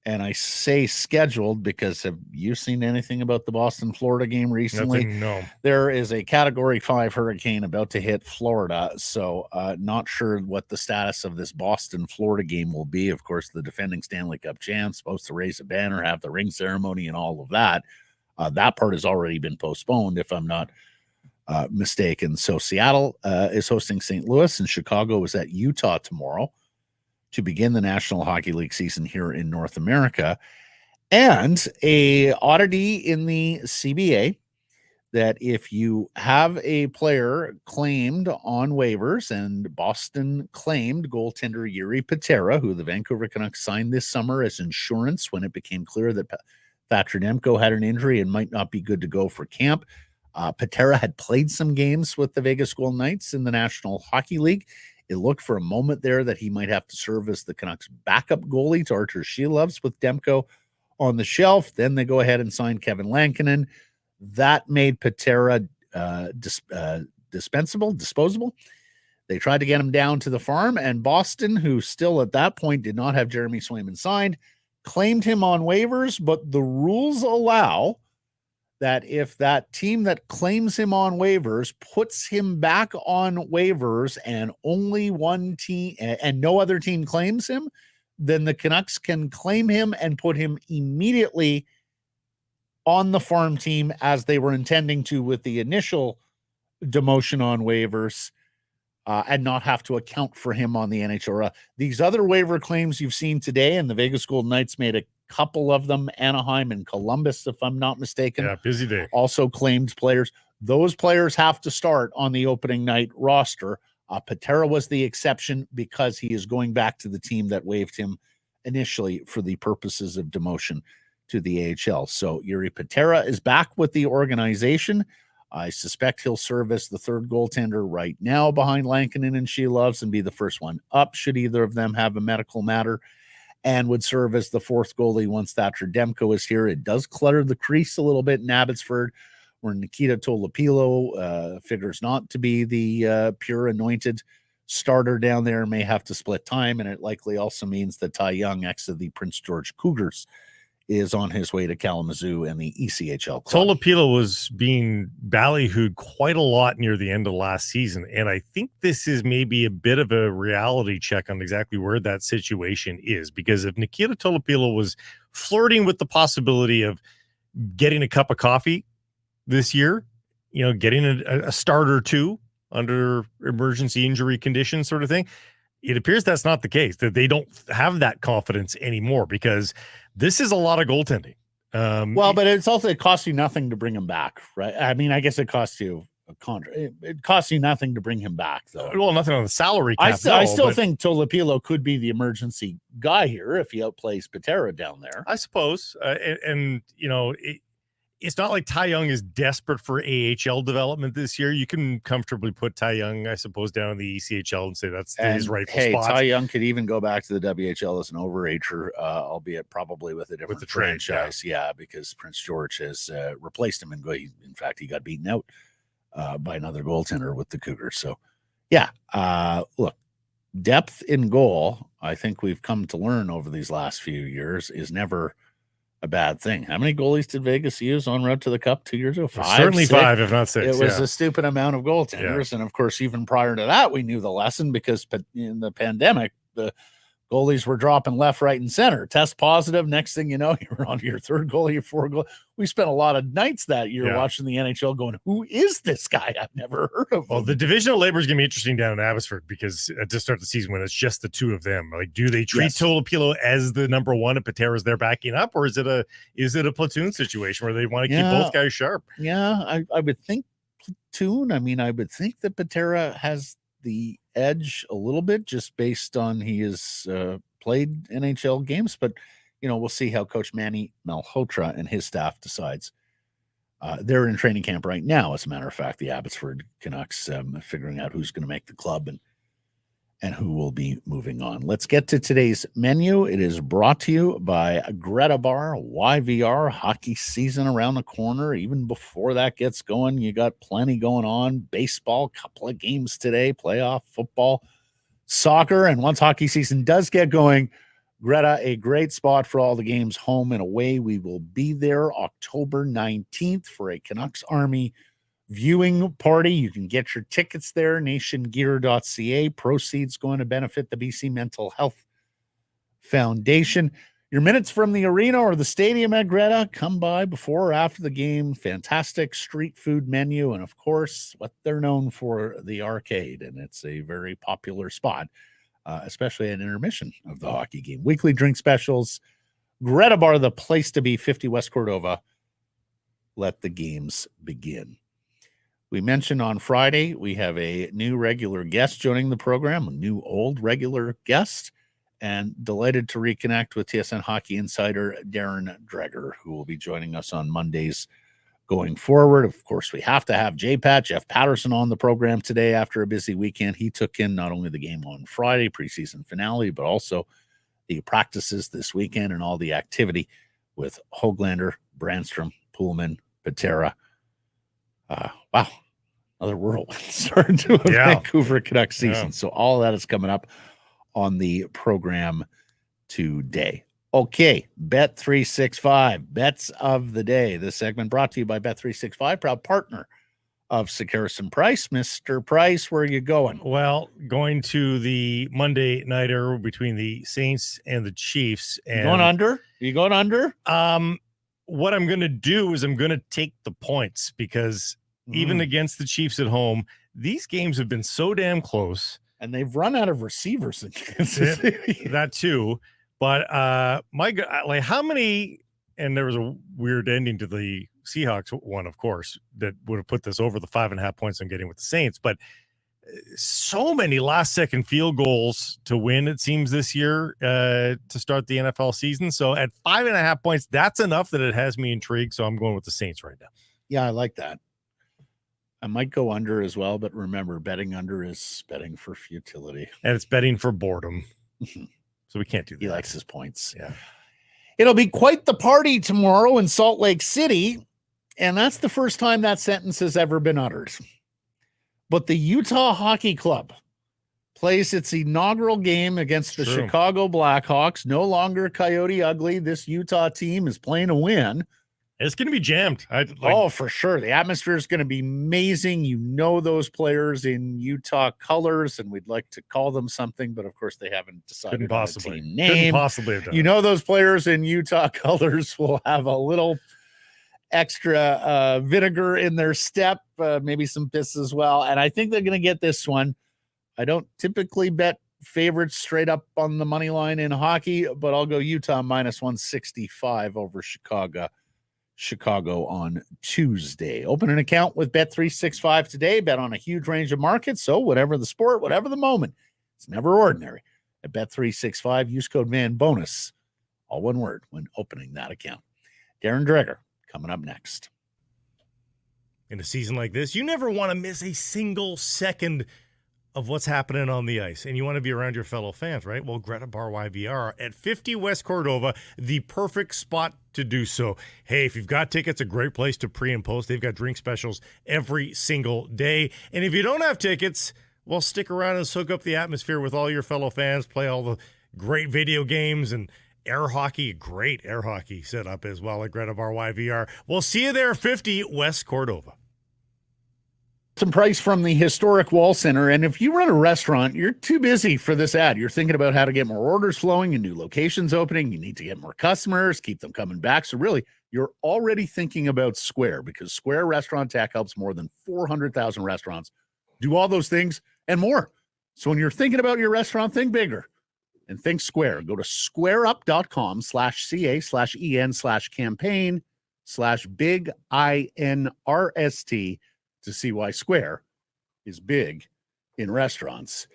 And I say scheduled because have you seen anything about the Boston, Florida game recently? Nothing, no. There is a Category 5 hurricane about to hit Florida. So not sure what the status of this Boston, Florida game will be. Of course, the defending Stanley Cup champs supposed to raise a banner, have the ring ceremony and all of that. That part has already been postponed, if I'm not mistaken. So Seattle is hosting St. Louis, and Chicago is at Utah tomorrow to begin the National Hockey League season here in North America. And a oddity in the CBA that if you have a player claimed on waivers, and Boston claimed goaltender Jiri Patera, who the Vancouver Canucks signed this summer as insurance when it became clear that Thatcher Demko had an injury and might not be good to go for camp. Patera had played some games with the Vegas Golden Knights in the National Hockey League. It looked for a moment there that he might have to serve as the Canucks' backup goalie to Artur Shelovs with Demko on the shelf. Then they go ahead and sign Kevin Lankinen. That made Patera disposable. They tried to get him down to the farm, and Boston, who still at that point did not have Jeremy Swayman signed, claimed him on waivers, but the rules allow that if that team that claims him on waivers puts him back on waivers and only one team and no other team claims him, then the Canucks can claim him and put him immediately on the farm team as they were intending to with the initial demotion on waivers, and not have to account for him on the NHL. These other waiver claims you've seen today, and the Vegas Golden Knights made a couple of them, Anaheim and Columbus, if I'm not mistaken. Yeah, busy day. Also claimed players. Those players have to start on the opening night roster. Patera was the exception because he is going back to the team that waived him initially for the purposes of demotion to the AHL. So Jiri Patera is back with the organization. I suspect he'll serve as the third goaltender right now behind Lankinen and Shelovs and be the first one up should either of them have a medical matter, and would serve as the fourth goalie once Thatcher Demko is here. It does clutter the crease a little bit in Abbotsford, where Nikita Tolopilo figures not to be the pure anointed starter down there, may have to split time, and it likely also means that Ty Young, ex of the Prince George Cougars, is on his way to Kalamazoo and the ECHL club. Tolopilo was being ballyhooed quite a lot near the end of last season, and I think this is maybe a bit of a reality check on exactly where that situation is, because if Nikita Tolopilo was flirting with the possibility of getting a cup of coffee this year, getting a start or two under emergency injury conditions sort of thing, it appears that's not the case, that they don't have that confidence anymore, because this is a lot of goaltending. But it costs you nothing to bring him back, right? I mean, I guess it costs you a contract. It costs you nothing to bring him back, though. Well, nothing on the salary cap. I still think Tolopilo could be the emergency guy here if he outplays Patera down there. I suppose. It's not like Ty Young is desperate for AHL development this year. You can comfortably put Ty Young, I suppose, down in the ECHL and say that's his rightful spot. Ty Young could even go back to the WHL as an overager, albeit probably with a different franchise. Yeah, because Prince George has replaced him. In fact, he got beaten out by another goaltender with the Cougars. So, yeah, look, depth in goal, I think we've come to learn over these last few years, is never a bad thing. How many goalies did Vegas use on road to the Cup 2 years ago? Certainly 5, if not 6. It was a stupid amount of goaltenders. Yeah. And of course, even prior to that, we knew the lesson, because in the pandemic, the goalies were dropping left, right, and center. Test positive. Next thing you know, you're on your third goalie, your fourth goalie. We spent a lot of nights that year watching the NHL going, who is this guy? I've never heard of him. Well, the divisional labor is going to be interesting down in Abbotsford, because to start the season when it's just the two of them, like, do they treat Tolopilo as the number one and Patera's there backing up, or is it a platoon situation where they want to keep both guys sharp? Yeah, I would think platoon. I mean, I would think that Patera has the edge a little bit just based on he has played NHL games, but we'll see how Coach Manny Malhotra and his staff decides. They're in training camp right now, as a matter of fact, the Abbotsford Canucks, figuring out who's going to make the club and who will be moving on. Let's get to today's menu. It is brought to you by Greta Bar, YVR, hockey season around the corner. Even before that gets going, you got plenty going on. Baseball, couple of games today, playoff football, soccer. And once hockey season does get going, Greta, a great spot for all the games home and away. We will be there October 19th for a Canucks Army viewing party. You can get your tickets there, nationgear.ca. Proceeds going to benefit the BC Mental Health Foundation. Your minutes from the arena or the stadium at Greta, come by before or after the game. Fantastic street food menu. And of course, what they're known for, the arcade. And it's a very popular spot, especially at intermission of the hockey game. Weekly drink specials. Greta Bar, the place to be, 50 West Cordova. Let the games begin. We mentioned on Friday, we have a new regular guest joining the program, a new old regular guest, and delighted to reconnect with TSN Hockey Insider Darren Dreger, who will be joining us on Mondays going forward. Of course, we have to have Jeff Paterson on the program today after a busy weekend. He took in not only the game on Friday, preseason finale, but also the practices this weekend and all the activity with Hoglander, Brannstrom, Poolman, Patera. Wow, another whirlwind start to a Vancouver Canucks season. Yeah. So all that is coming up on the program today. Okay, Bet365, bets of the day. This segment brought to you by Bet365, proud partner of Sekeresandprice. Mr. Price, where are you going? Well, going to the Monday nighter between the Saints and the Chiefs. And you going under? Are you going under? What I'm going to do is I'm going to take the points because even against the Chiefs at home, these games have been so damn close. And they've run out of receivers in Kansas City. That too. But how many, and there was a weird ending to the Seahawks one, of course, that would have put this over the 5.5 points I'm getting with the Saints. But so many last-second field goals to win, it seems, this year to start the NFL season. So at 5.5 points, that's enough that it has me intrigued. So I'm going with the Saints right now. Yeah, I like that. I might go under as well, but remember, betting under is betting for futility. And it's betting for boredom. So we can't do that. He likes his points. Yeah. It'll be quite the party tomorrow in Salt Lake City, and that's the first time that sentence has ever been uttered. But the Utah Hockey Club plays its inaugural game against the Chicago Blackhawks. No longer Coyote Ugly. This Utah team is playing to win. It's going to be jammed. For sure. The atmosphere is going to be amazing. You know those players in Utah colors, and we'd like to call them something, but of course they haven't decided on a team name. Couldn't possibly have done You know those players in Utah colors will have a little extra vinegar in their step, maybe some piss as well, and I think they're going to get this one. I don't typically bet favorites straight up on the money line in hockey, but I'll go Utah minus 165 over Chicago on Tuesday. Open an account with Bet365 today. Bet on a huge range of markets. So whatever the sport, whatever the moment, it's never ordinary. At Bet365, use code MANBONUS, all one word, when opening that account. Darren Dreger coming up next. In a season like this, you never want to miss a single second of what's happening on the ice, and you want to be around your fellow fans, right? Well, Greta Bar YVR at 50 West Cordova, the perfect spot to do so. Hey, if you've got tickets, a great place to pre and post. They've got drink specials every single day. And if you don't have tickets, well, stick around and soak up the atmosphere with all your fellow fans, play all the great video games and air hockey, great air hockey setup as well at Greta Bar YVR. We'll see you there, 50 West Cordova. Some price from the historic Wall Center. And if you run a restaurant, you're too busy for this ad. You're thinking about how to get more orders flowing and new locations opening. You need to get more customers, keep them coming back. So really, you're already thinking about Square, because Square Restaurant Tech helps more than 400,000 restaurants do all those things and more. So when you're thinking about your restaurant, think bigger and think Square. Go to squareup.com/ca/en/campaign/big INRST to see why Square is big in restaurants.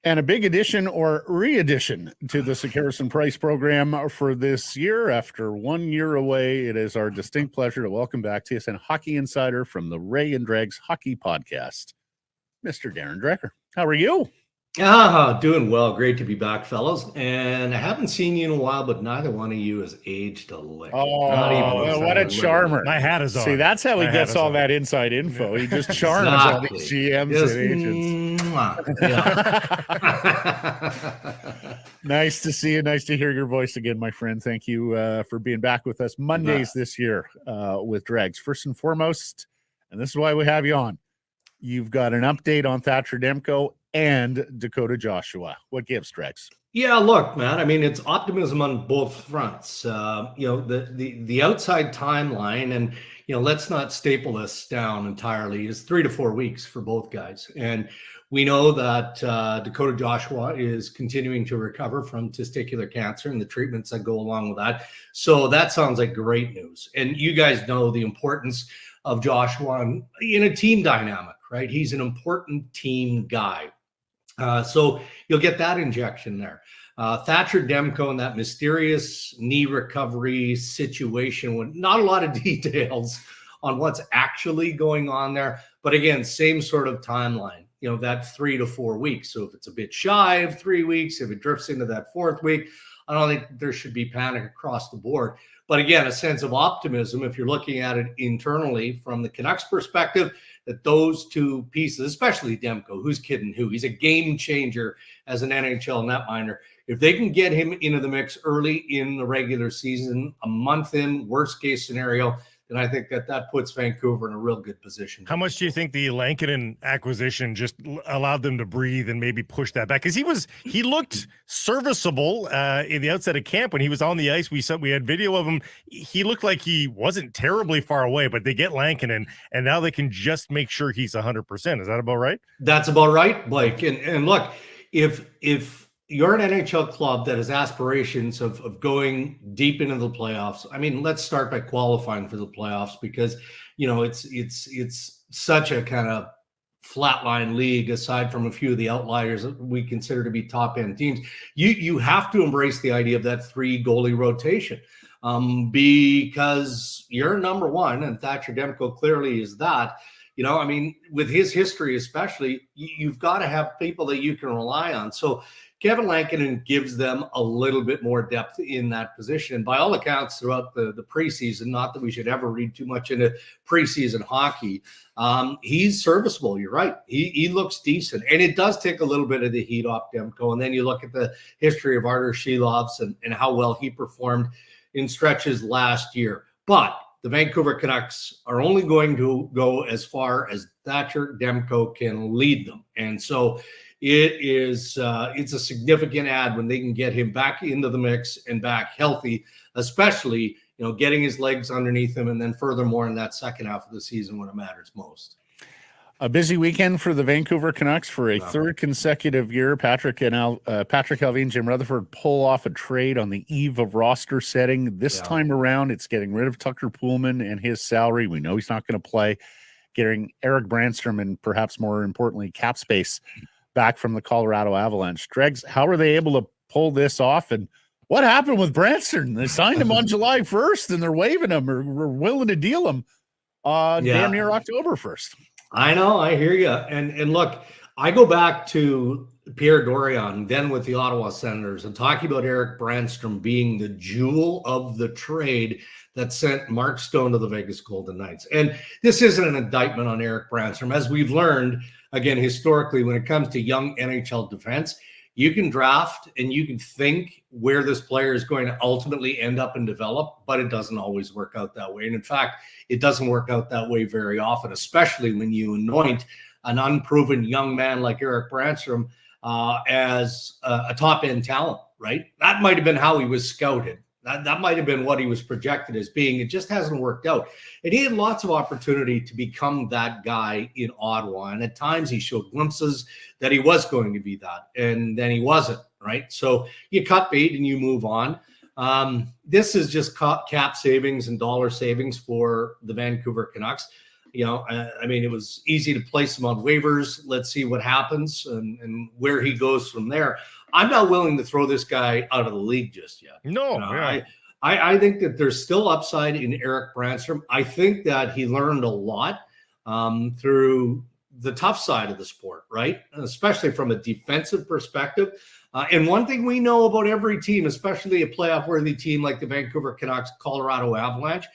And a big addition or re-addition to the Sekeresandprice program for this year. After 1 year away, it is our distinct pleasure to welcome back TSN Hockey Insider from the Ray and Dregs Hockey Podcast, Mr. Darren Dreger. How are you? Doing well. Great to be back, fellas. And I haven't seen you in a while, but neither one of you has aged a lick. Oh, what a charmer. My hat is on. See, that's how he gets all that inside info. He just charms all these GMs and agents. Nice to see you. Nice to hear your voice again, my friend. Thank you for being back with us Mondays this year with Dregs. First and foremost, and this is why we have you on, you've got an update on Thatcher Demko and Dakota Joshua. What gives, Dregs? Yeah, look, man. I mean, it's optimism on both fronts. The outside timeline, and let's not staple this down entirely, is 3 to 4 weeks for both guys. And we know that Dakota Joshua is continuing to recover from testicular cancer and the treatments that go along with that. So that sounds like great news. And you guys know the importance of Joshua in a team dynamic, right? He's an important team guy. So you'll get that injection there. Thatcher Demko and that mysterious knee recovery situation with not a lot of details on what's actually going on there. But again, same sort of timeline, that 3 to 4 weeks. So if it's a bit shy of 3 weeks, if it drifts into that 4th week, I don't think there should be panic across the board. But again, a sense of optimism, if you're looking at it internally from the Canucks perspective, that those two pieces, especially Demko, who's kidding who, he's a game changer as an NHL netminder. If they can get him into the mix early in the regular season, a month in, worst case scenario, then I think that puts Vancouver in a real good position. How much do you think the Lankinen acquisition just allowed them to breathe and maybe push that back? Because he looked serviceable in the outset of camp when he was on the ice. We had video of him. He looked like he wasn't terribly far away, but they get Lankinen, and now they can just make sure he's 100%. Is that about right? That's about right, Blake. And look, if you're an NHL club that has aspirations of going deep into the playoffs, I mean, let's start by qualifying for the playoffs, because it's such a kind of flatline league aside from a few of the outliers that we consider to be top end teams. You have to embrace the idea of that 3 goalie rotation because you're number one, and Thatcher Demko clearly is that. I mean, with his history especially, you've got to have people that you can rely on. So Kevin Lankinen gives them a little bit more depth in that position. And by all accounts, throughout the preseason, not that we should ever read too much into preseason hockey, he's serviceable. You're right. He looks decent. And it does take a little bit of the heat off Demko. And then you look at the history of Artur Shilovs and how well he performed in stretches last year. But the Vancouver Canucks are only going to go as far as Thatcher Demko can lead them. And so it's a significant add when they can get him back into the mix and back healthy, especially, getting his legs underneath him. And then furthermore, in that second half of the season when it matters most. A busy weekend for the Vancouver Canucks for a third consecutive year. Patrick Allvin, Jim Rutherford pull off a trade on the eve of roster setting. This time around, it's getting rid of Tucker Poolman and his salary. We know he's not going to play. Getting Eric Brannstrom and perhaps more importantly, cap space back from the Colorado Avalanche. Dregs, how are they able to pull this off? And what happened with Brannstrom? They signed him on July 1st and they're waiving him or were willing to deal him damn near October 1st. I know, I hear you. And look, I go back to Pierre Dorion, then with the Ottawa Senators, and talking about Eric Brannstrom being the jewel of the trade that sent Mark Stone to the Vegas Golden Knights. And this isn't an indictment on Eric Brannstrom. As we've learned, again, historically, when it comes to young NHL defense, you can draft and you can think where this player is going to ultimately end up and develop, but it doesn't always work out that way. And in fact, it doesn't work out that way very often, especially when you anoint an unproven young man like Eric Brannstrom as a top-end talent, right? That might have been how he was scouted. That might have been what he was projected as being. It just hasn't worked out. And he had lots of opportunity to become that guy in Ottawa. And at times he showed glimpses that he was going to be that. And then he wasn't, right? So you cut bait and you move on. This is just cap savings and dollar savings for the Vancouver Canucks. I mean, it was easy to place him on waivers. Let's see what happens and where he goes from there. I'm not willing to throw this guy out of the league just yet. No, I think that there's still upside in Erik Brannstrom. I think that he learned a lot through the tough side of the sport, right? Especially from a defensive perspective. And one thing we know about every team, especially a playoff-worthy team like the Vancouver Canucks, Colorado Avalanche,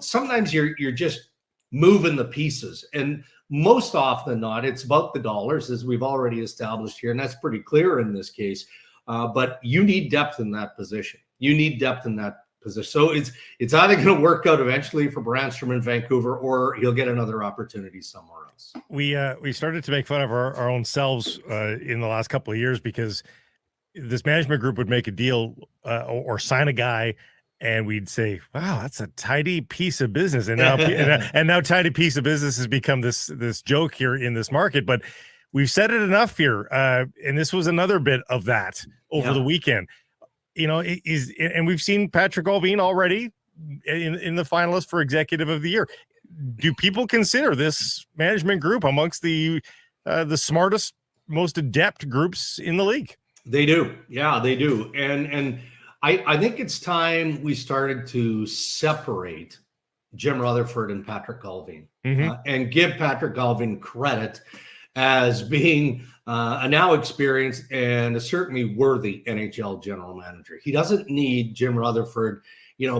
sometimes you're just moving the pieces. And most often than not, it's about the dollars, as we've already established here. And that's pretty clear in this case. But you need depth in that position. So it's either going to work out eventually for Brannstrom in Vancouver, or he'll get another opportunity somewhere else. We started to make fun of our own selves in the last couple of years because this management group would make a deal or sign a guy, and we'd say, "Wow, that's a tidy piece of business." And now and now tidy piece of business has become this joke here in this market. But we've said it enough here, and this was another bit of that over the weekend. And we've seen Patrick Allvin already in the finalist for Executive of the Year. Do people consider this management group amongst the smartest, most adept groups in the league? They do. Yeah, they do. And I think it's time we started to separate Jim Rutherford and Patrick Allvin and give Patrick Allvin credit as being a now experienced and a certainly worthy NHL general manager. He doesn't need Jim Rutherford,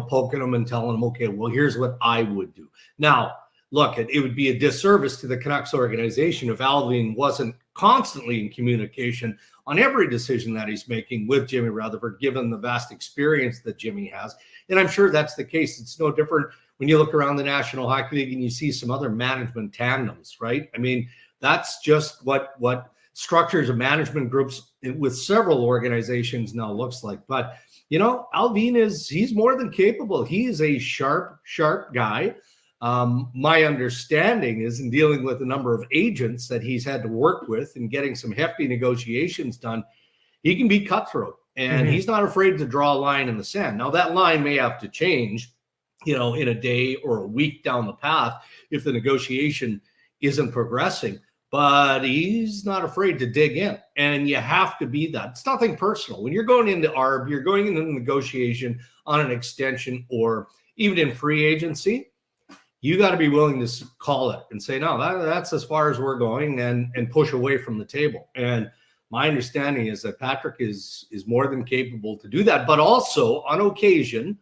poking him and telling him, okay, well, here's what I would do. Now, look, it would be a disservice to the Canucks organization if Allvin wasn't constantly in communication on every decision that he's making with Jimmy Rutherford, given the vast experience that Jimmy has. And I'm sure that's the case. It's no different when you look around the National Hockey League and you see some other management tandems, right? I mean, that's just what structures of management groups with several organizations now looks like. But, Allvin he's more than capable. He is a sharp guy. My understanding is, in dealing with a number of agents that he's had to work with and getting some hefty negotiations done, he can be cutthroat, and he's not afraid to draw a line in the sand. Now, that line may have to change, in a day or a week down the path if the negotiation isn't progressing. But he's not afraid to dig in, and you have to be that. It's nothing personal. When you're going into ARB, you're going into negotiation on an extension or even in free agency, you got to be willing to call it and say, no, that's as far as we're going, and push away from the table. And my understanding is that Patrick is more than capable to do that, but also on occasion,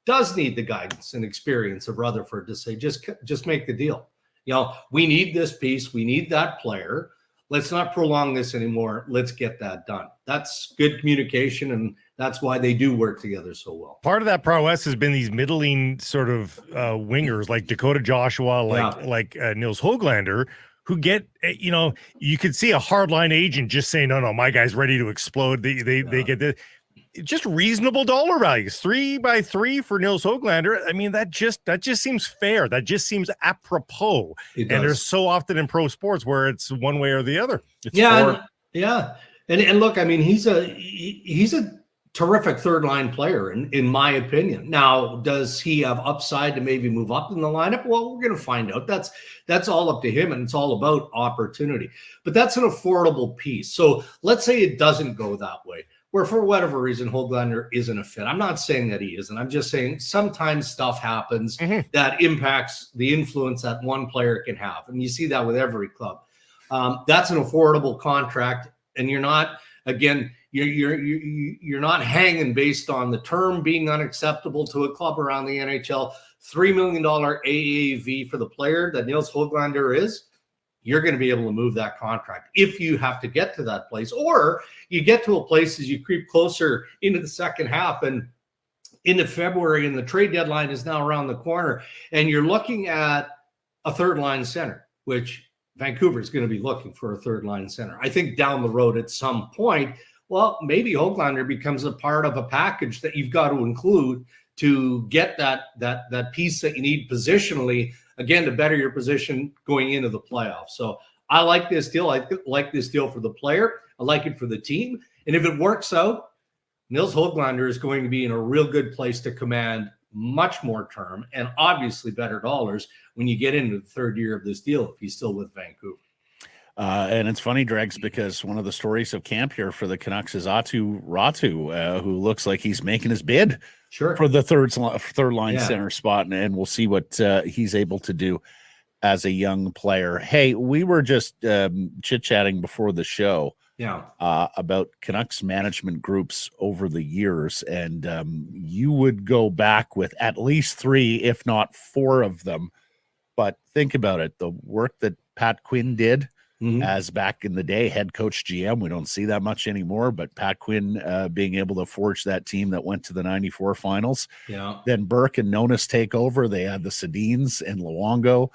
does need the guidance and experience of Rutherford to say, just make the deal. We need this piece. We need that player. Let's not prolong this anymore. Let's get that done. That's good communication, and that's why they do work together so well. Part of that prowess has been these middling sort of wingers like Dakota Joshua, like Nils Höglander, who get, you could see a hardline agent just saying, no, my guy's ready to explode. They get this. Just reasonable dollar values, 3x3 for Nils Hoglander. I mean, that just seems fair. That just seems apropos. And there's so often in pro sports where it's one way or the other. And look, I mean, he's a terrific third line player in my opinion. Now, does he have upside to maybe move up in the lineup? Well, we're going to find out. That's all up to him, and it's all about opportunity. But that's an affordable piece. So let's say it doesn't go that way, where for whatever reason Hoglander isn't a fit. I'm not saying that he isn't. I'm just saying sometimes stuff happens that impacts the influence that one player can have. And you see that with every club. That's an affordable contract. And you're not, again, you're not hanging based on the term being unacceptable to a club around the NHL. $3 million AAV for the player that Nils Hoglander is. You're going to be able to move that contract if you have to get to that place, or you get to a place as you creep closer into the second half and into February, and the trade deadline is now around the corner, and you're looking at a third line center, which Vancouver is going to be looking for a third line center. I think down the road at some point, well, maybe Hoglander becomes a part of a package that you've got to include to get that piece that you need positionally, again, to better your position going into the playoffs. So I like this deal. I like this deal for the player. I like it for the team. And if it works out, Nils Hoglander is going to be in a real good place to command much more term, and obviously better dollars when you get into the third year of this deal if he's still with Vancouver. And it's funny, Dregs, because one of the stories of camp here for the Canucks is Atu Ratu, who looks like he's making his bid for the third line center spot, and we'll see what he's able to do as a young player. Hey, we were just chit-chatting before the show about Canucks management groups over the years, and you would go back with at least 3, if not 4 of them. But think about it, the work that Pat Quinn did as back in the day head coach GM. We don't see that much anymore, but Pat Quinn being able to forge that team that went to the 94 finals. Then Burke and Nonis take over. They had the Sedins and Luongo.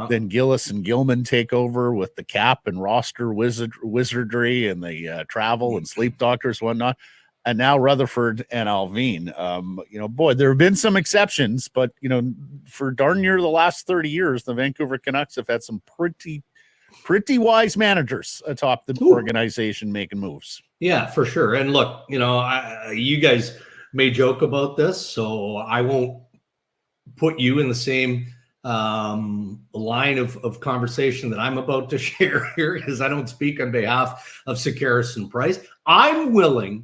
Then Gillis and Gilman take over with the cap and roster wizardry and the travel and sleep doctors, whatnot. And now Rutherford and Alvin. Boy, there have been some exceptions, but for darn near the last 30 years, the Vancouver Canucks have had some pretty wise managers atop the organization making moves. Yeah, for sure. And look, you guys may joke about this, so I won't put you in the same line of conversation that I'm about to share here, because I don't speak on behalf of Sekeresandprice. I'm willing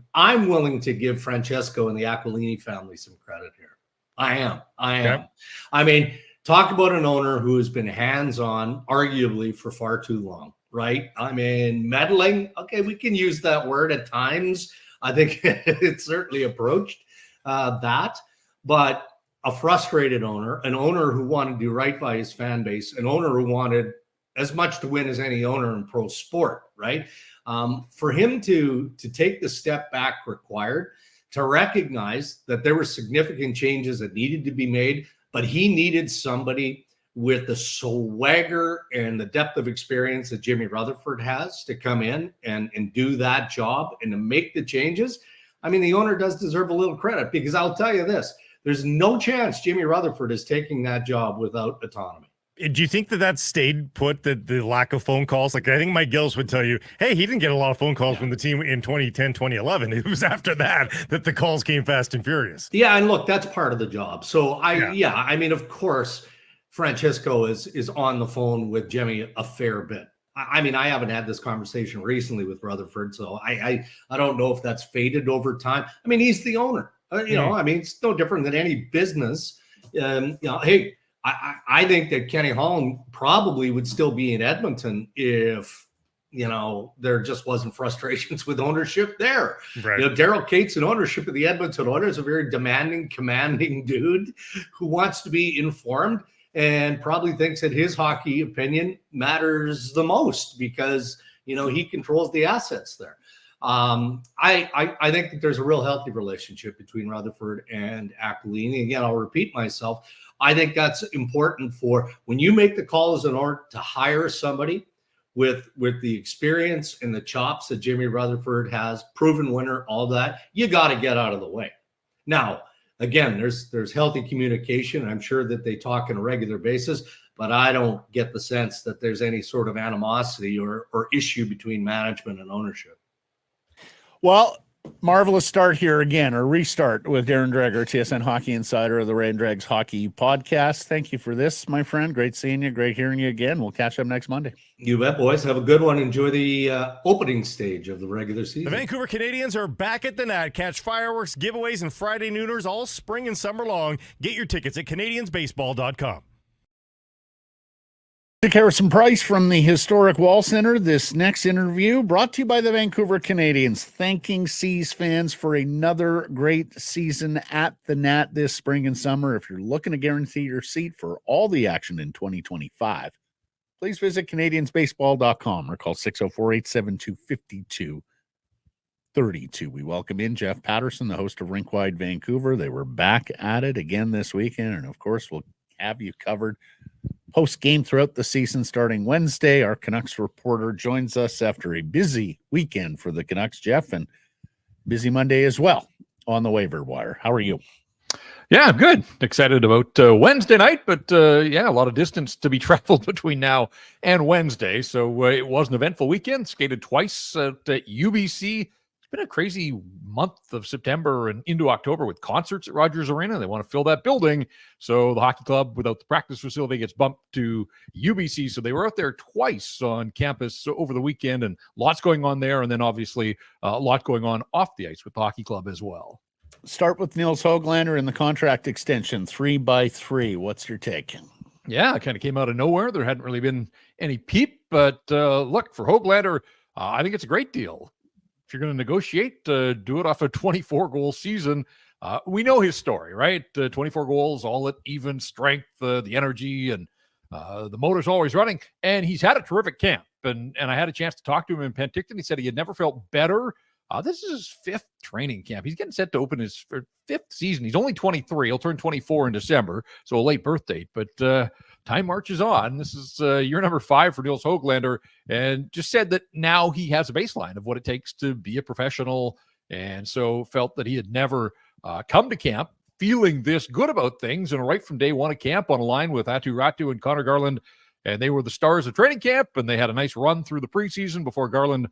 to give Francesco and the Aquilini family some credit here. I am. Okay. I mean, talk about an owner who has been hands-on, arguably, for far too long, right? I mean, meddling. Okay, we can use that word at times. I think it's certainly approached that, but a frustrated owner, an owner who wanted to do right by his fan base, an owner who wanted as much to win as any owner in pro sport, right? For him to take the step back required, to recognize that there were significant changes that needed to be made, but he needed somebody with the swagger and the depth of experience that Jimmy Rutherford has to come in and do that job and to make the changes. I mean, the owner does deserve a little credit, because I'll tell you this, there's no chance Jimmy Rutherford is taking that job without autonomy. Do you think that stayed put, that the lack of phone calls? Like, I think Mike Gillis would tell you, hey, he didn't get a lot of phone calls when the team in 2010, 2011. It was after that the calls came fast and furious. Yeah, and look, that's part of the job. So I mean, of course, Francesco is on the phone with Jimmy a fair bit. I mean, I haven't had this conversation recently with Rutherford, so I don't know if that's faded over time. I mean, he's the owner. I mean, it's no different than any business. Hey, I think that Kenny Holland probably would still be in Edmonton if, there just wasn't frustrations with ownership there. Right. Daryl Cates, in ownership of the Edmonton Oilers, is a very demanding, commanding dude who wants to be informed and probably thinks that his hockey opinion matters the most because, he controls the assets there. I think that there's a real healthy relationship between Rutherford and Aquilini. Again, I'll repeat myself. I think that's important for when you make the call as an owner to hire somebody with the experience and the chops that Jimmy Rutherford has, proven winner, all that, you got to get out of the way. Now, again, there's healthy communication. I'm sure that they talk on a regular basis, but I don't get the sense that there's any sort of animosity or issue between management and ownership. Well, marvelous start here again, or restart with Darren Dreger, TSN Hockey Insider of the Ray and Dregs Hockey Podcast. Thank you for this, my friend. Great seeing you. Great hearing you again. We'll catch up next Monday. You bet, boys. Have a good one. Enjoy the opening stage of the regular season. The Vancouver Canadians are back at the net. Catch fireworks, giveaways, and Friday nooners all spring and summer long. Get your tickets at CanadiansBaseball.com. Sekeresandprice from the historic Wall Center. This next interview brought to you by the Vancouver Canadians, thanking Seas fans for another great season at the Nat this spring and summer. If you're looking to guarantee your seat for all the action in 2025, please visit CanadiansBaseball.com or call 604-872-5232. We welcome in Jeff Paterson, the host of RinkWIde Vancouver. They were back at it again this weekend, and of course, we'll have you covered post-game throughout the season starting Wednesday. Our Canucks reporter joins us after a busy weekend for the Canucks, Jeff, and busy Monday as well on the waiver wire. How are you? Yeah, I'm good. Excited about Wednesday night, but a lot of distance to be traveled between now and Wednesday. So it was an eventful weekend. Skated twice at UBC been a crazy month of September and into October with concerts at Rogers Arena. They want to fill that building. So the hockey club without the practice facility gets bumped to UBC. So they were out there twice on campus over the weekend, and lots going on there. And then obviously a lot going on off the ice with the hockey club as well. Start with Nils Höglander and the contract extension, 3x3. What's your take? Yeah, it kind of came out of nowhere. There hadn't really been any peep, but look, for Hoglander, I think it's a great deal. If you're going to negotiate, do it off a 24-goal season. We know his story, right? 24 goals, all at even strength, the energy, and the motor's always running. And he's had a terrific camp. And I had a chance to talk to him in Penticton. He said he had never felt better. This is his 5th training camp. He's getting set to open his 5th season. He's only 23. He'll turn 24 in December, so a late birth date. But time marches on. This is year number 5 for Nils Höglander, and just said that now he has a baseline of what it takes to be a professional, and so felt that he had never come to camp feeling this good about things. And right from day one of camp, on a line with Atu Ratu and Connor Garland, and they were the stars of training camp, and they had a nice run through the preseason before Garland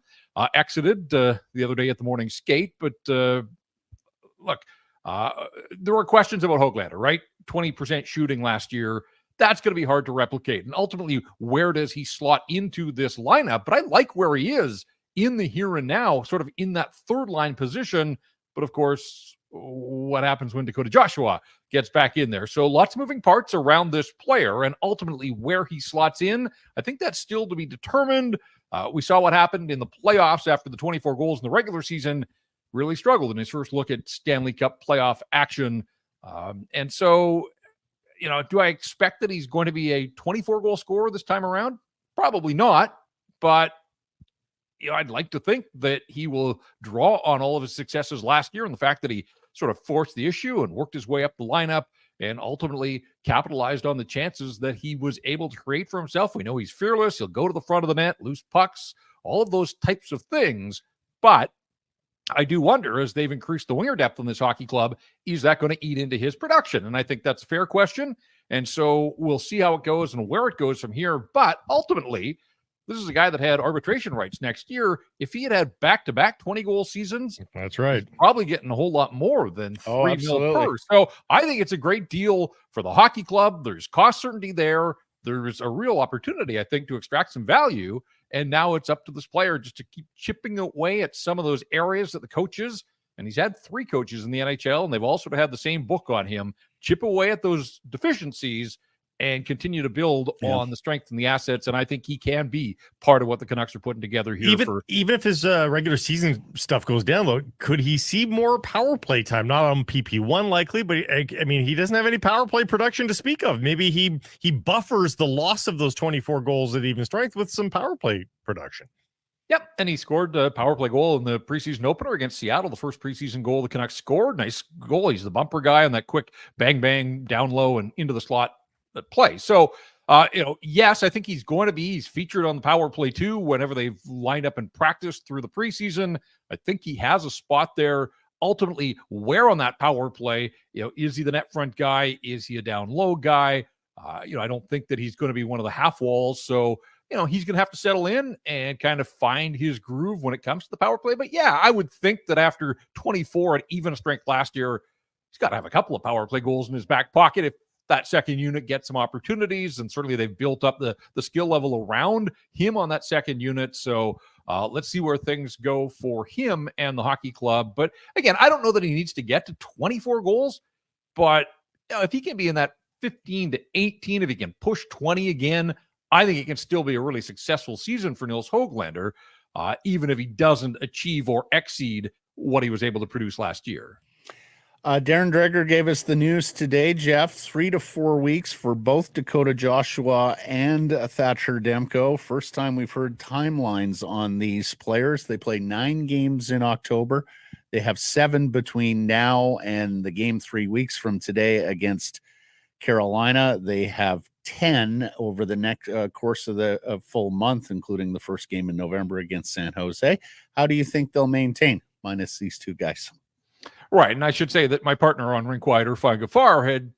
exited the other day at the morning skate. But look, there were questions about Höglander, right? 20% shooting last year. That's going to be hard to replicate. And ultimately, where does he slot into this lineup? But I like where he is in the here and now, sort of in that third line position. But of course, what happens when Dakota Joshua gets back in there? So lots of moving parts around this player, and ultimately where he slots in, I think that's still to be determined. We saw what happened in the playoffs after the 24 goals in the regular season. Really struggled in his first look at Stanley Cup playoff action. And so, do I expect that he's going to be a 24-goal scorer this time around? Probably not, but I'd like to think that he will draw on all of his successes last year and the fact that he sort of forced the issue and worked his way up the lineup and ultimately capitalized on the chances that he was able to create for himself. We know he's fearless. He'll go to the front of the net, loose pucks, all of those types of things. But I do wonder, as they've increased the winger depth in this hockey club, is that going to eat into his production? And I think that's a fair question. And so we'll see how it goes and where it goes from here. But ultimately, this is a guy that had arbitration rights next year. If he had had back-to-back 20-goal seasons, that's right, he's probably getting a whole lot more than $3 million per. So I think it's a great deal for the hockey club. There's cost certainty there. There's a real opportunity, I think, to extract some value. And now it's up to this player just to keep chipping away at some of those areas that the coaches, and he's had 3 coaches in the NHL, and they've all sort of had the same book on him, chip away at those deficiencies and continue to build on the strength and the assets. And I think he can be part of what the Canucks are putting together here. Even if his regular season stuff goes down, though, could he see more power play time? Not on PP1 likely, but I mean, he doesn't have any power play production to speak of. Maybe he buffers the loss of those 24 goals at even strength with some power play production. Yep, and he scored a power play goal in the preseason opener against Seattle, the first preseason goal the Canucks scored. Nice goal. He's the bumper guy on that quick bang down low and into the slot play. So, yes, I think he's featured on the power play too whenever they've lined up and practiced through the preseason. I think he has a spot there. Ultimately, where on that power play, is he the net front guy? Is he a down low guy? I don't think that he's going to be one of the half walls. So, he's going to have to settle in and kind of find his groove when it comes to the power play. But yeah, I would think that after 24 at even strength last year, he's got to have a couple of power play goals in his back pocket if that second unit gets some opportunities. And certainly they've built up the skill level around him on that second unit. So let's see where things go for him and the hockey club. But again, I don't know that he needs to get to 24 goals, but if he can be in that 15 to 18, if he can push 20 again, I think it can still be a really successful season for Nils Höglander, even if he doesn't achieve or exceed what he was able to produce last year. Darren Dreger gave us the news today, Jeff. 3 to 4 weeks for both Dakota Joshua and Thatcher Demko. First time we've heard timelines on these players. They play 9 games in October. They have 7 between now and the game 3 weeks from today against Carolina. They have 10 over the next course of the full month, including the first game in November against San Jose. How do you think they'll maintain minus these 2 guys? Right, and I should say that my partner on RinkWIde, Irfan Ghaffar, had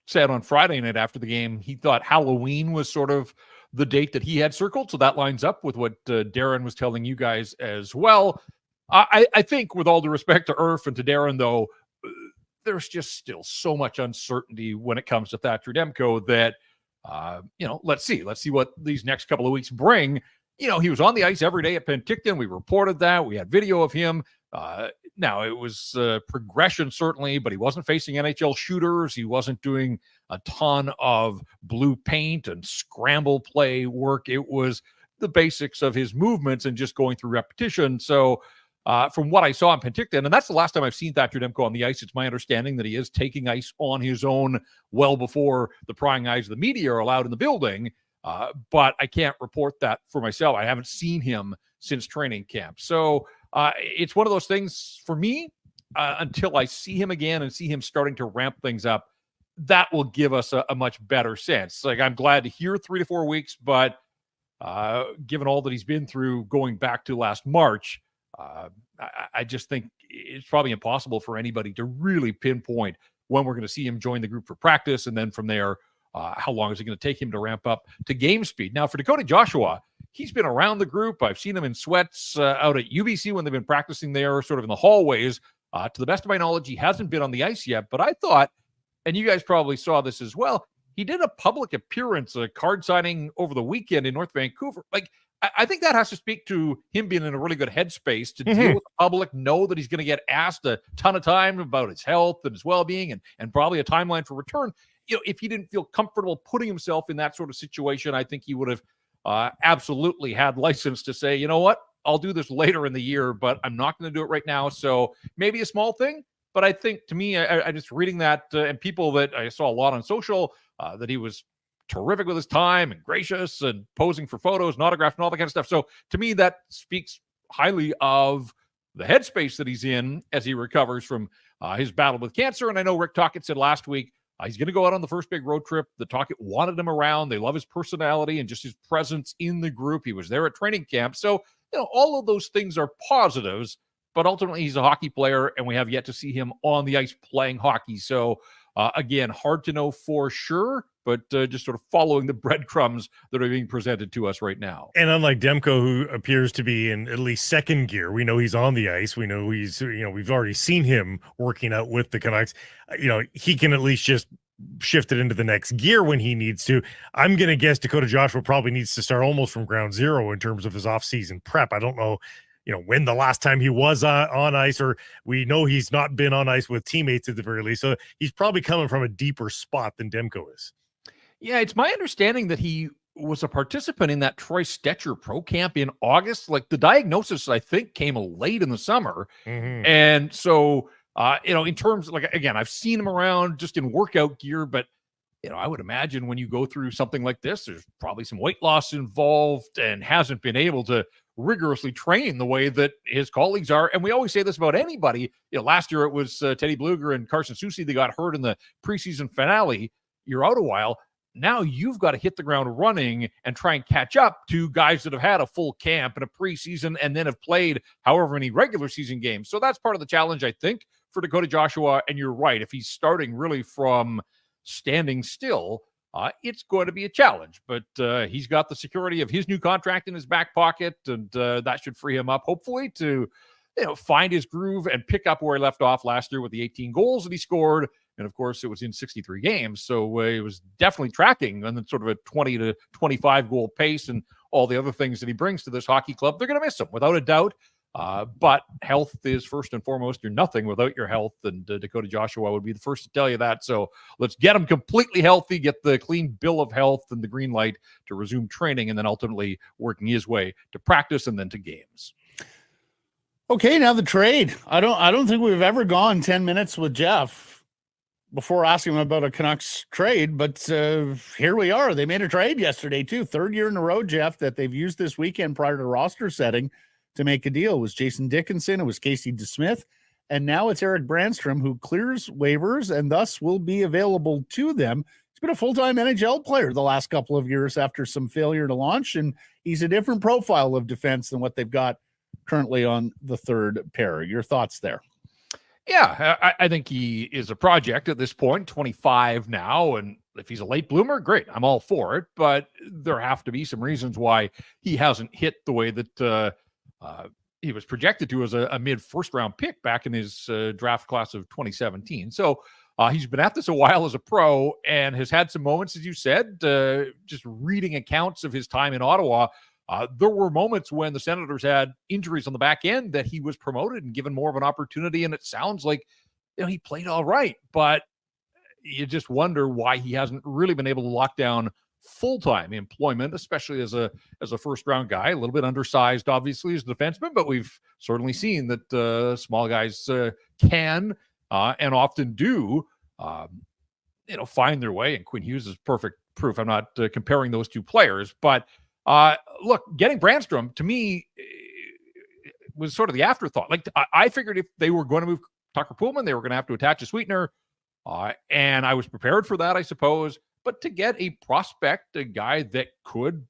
said on Friday night after the game he thought Halloween was sort of the date that he had circled, so that lines up with what Darren was telling you guys as well. I think with all due respect to Irf and to Darren, though, there's just still so much uncertainty when it comes to Thatcher Demko that, let's see what these next couple of weeks bring. He was on the ice every day at Penticton. We reported that. We had video of him. Now, it was progression, certainly, but he wasn't facing NHL shooters. He wasn't doing a ton of blue paint and scramble play work. It was the basics of his movements and just going through repetition. So from what I saw in Penticton, and that's the last time I've seen Thatcher Demko on the ice, it's my understanding that he is taking ice on his own well before the prying eyes of the media are allowed in the building. But I can't report that for myself. I haven't seen him since training camp. So it's one of those things for me, until I see him again and see him starting to ramp things up, that will give us a much better sense. Like, I'm glad to hear 3 to 4 weeks, but given all that he's been through going back to last March, I just think it's probably impossible for anybody to really pinpoint when we're going to see him join the group for practice. And then from there, how long is it going to take him to ramp up to game speed? Now, for Dakota Joshua, he's been around the group. I've seen him in sweats out at UBC when they've been practicing there, sort of in the hallways. To the best of my knowledge, he hasn't been on the ice yet, but I thought, and you guys probably saw this as well, he did a public appearance, a card signing over the weekend in North Vancouver. Like, I think that has to speak to him being in a really good headspace to deal with the public, know that he's going to get asked a ton of time about his health and his well-being and probably a timeline for return. If he didn't feel comfortable putting himself in that sort of situation, I think he would have absolutely had license to say, you know what, I'll do this later in the year, but I'm not going to do it right now. So maybe a small thing, but I think, to me, I just reading that and people that I saw a lot on social, that he was terrific with his time and gracious and posing for photos and autographs and all that kind of stuff. So to me, that speaks highly of the headspace that he's in as he recovers from his battle with cancer. And I know Rick Tocchet said last week, he's going to go out on the first big road trip. The Tocchet wanted him around. They love his personality and just his presence in the group. He was there at training camp. So, all of those things are positives, but ultimately he's a hockey player and we have yet to see him on the ice playing hockey. So again, hard to know for sure, but just sort of following the breadcrumbs that are being presented to us right now. And unlike Demko, who appears to be in at least second gear, we know he's on the ice. We know he's, we've already seen him working out with the Canucks. He can at least just shift it into the next gear when he needs to. I'm going to guess Dakota Joshua probably needs to start almost from ground zero in terms of his off-season prep. I don't know, when the last time he was on ice, or we know he's not been on ice with teammates at the very least. So he's probably coming from a deeper spot than Demko is. Yeah, it's my understanding that he was a participant in that Troy Stetcher pro camp in August. Like, the diagnosis, I think, came late in the summer. And so, in terms, like, again, I've seen him around just in workout gear, but, I would imagine when you go through something like this, there's probably some weight loss involved and hasn't been able to rigorously train the way that his colleagues are. And we always say this about anybody. Last year it was Teddy Bluger and Carson Soucy that got hurt in the preseason finale. You're out a while. Now you've got to hit the ground running and try and catch up to guys that have had a full camp and a preseason and then have played however many regular season games. So that's part of the challenge, I think, for Dakota Joshua. And you're right. If he's starting really from standing still, it's going to be a challenge. But he's got the security of his new contract in his back pocket, and that should free him up, hopefully, to find his groove and pick up where he left off last year with the 18 goals that he scored. And of course, it was in 63 games. So it was definitely tracking on sort of a 20 to 25 goal pace and all the other things that he brings to this hockey club. They're going to miss him without a doubt. But health is first and foremost. You're nothing without your health. And Dakota Joshua would be the first to tell you that. So let's get him completely healthy, get the clean bill of health and the green light to resume training, and then ultimately working his way to practice and then to games. Okay, now the trade. I don't think we've ever gone 10 minutes with Jeff before asking him about a Canucks trade, but here we are. They made a trade yesterday too. Third year in a row, Jeff, that they've used this weekend prior to roster setting to make a deal. It was Jason Dickinson, it was Casey DeSmith, and now it's Eric Brannstrom, who clears waivers and thus will be available to them. He's been a full-time NHL player the last couple of years after some failure to launch, and he's a different profile of defense than what they've got currently on the third pair. Your thoughts there? Yeah, I think he is a project at this point, 25 now, and if he's a late bloomer, great. I'm all for it, but there have to be some reasons why he hasn't hit the way that he was projected to as a mid first round pick back in his draft class of 2017. So he's been at this a while as a pro and has had some moments, as you said, just reading accounts of his time in Ottawa. There were moments when the Senators had injuries on the back end that he was promoted and given more of an opportunity. And it sounds like, he played all right, but you just wonder why he hasn't really been able to lock down full-time employment, especially as a first-round guy. A little bit undersized, obviously, as a defenseman, but we've certainly seen that small guys can and often do, find their way. And Quinn Hughes is perfect proof. I'm not comparing those two players, but look, getting Brannstrom to me was sort of the afterthought. Like I figured if they were going to move Tucker Poolman, they were going to have to attach a sweetener, and I was prepared for that, I suppose. But to get a prospect, a guy that could,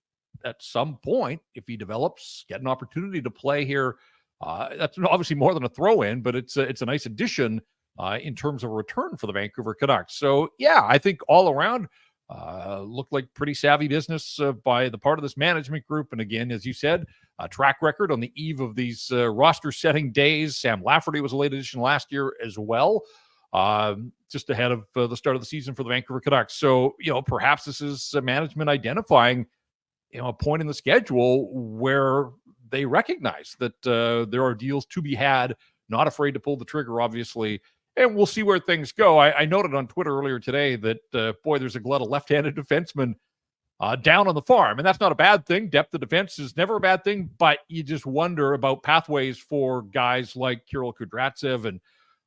at some point, if he develops, get an opportunity to play here, that's obviously more than a throw-in, but it's a nice addition in terms of return for the Vancouver Canucks. So, yeah, I think all around looked like pretty savvy business by the part of this management group. And again, as you said, a track record on the eve of these roster-setting days. Sam Lafferty was a late addition last year as well. Just ahead of the start of the season for the Vancouver Canucks. So, perhaps this is management identifying, a point in the schedule where they recognize that there are deals to be had, not afraid to pull the trigger, obviously. And we'll see where things go. I noted on Twitter earlier today that, there's a glut of left-handed defensemen down on the farm. And that's not a bad thing. Depth of defense is never a bad thing, but you just wonder about pathways for guys like Kirill Kudryavtsev and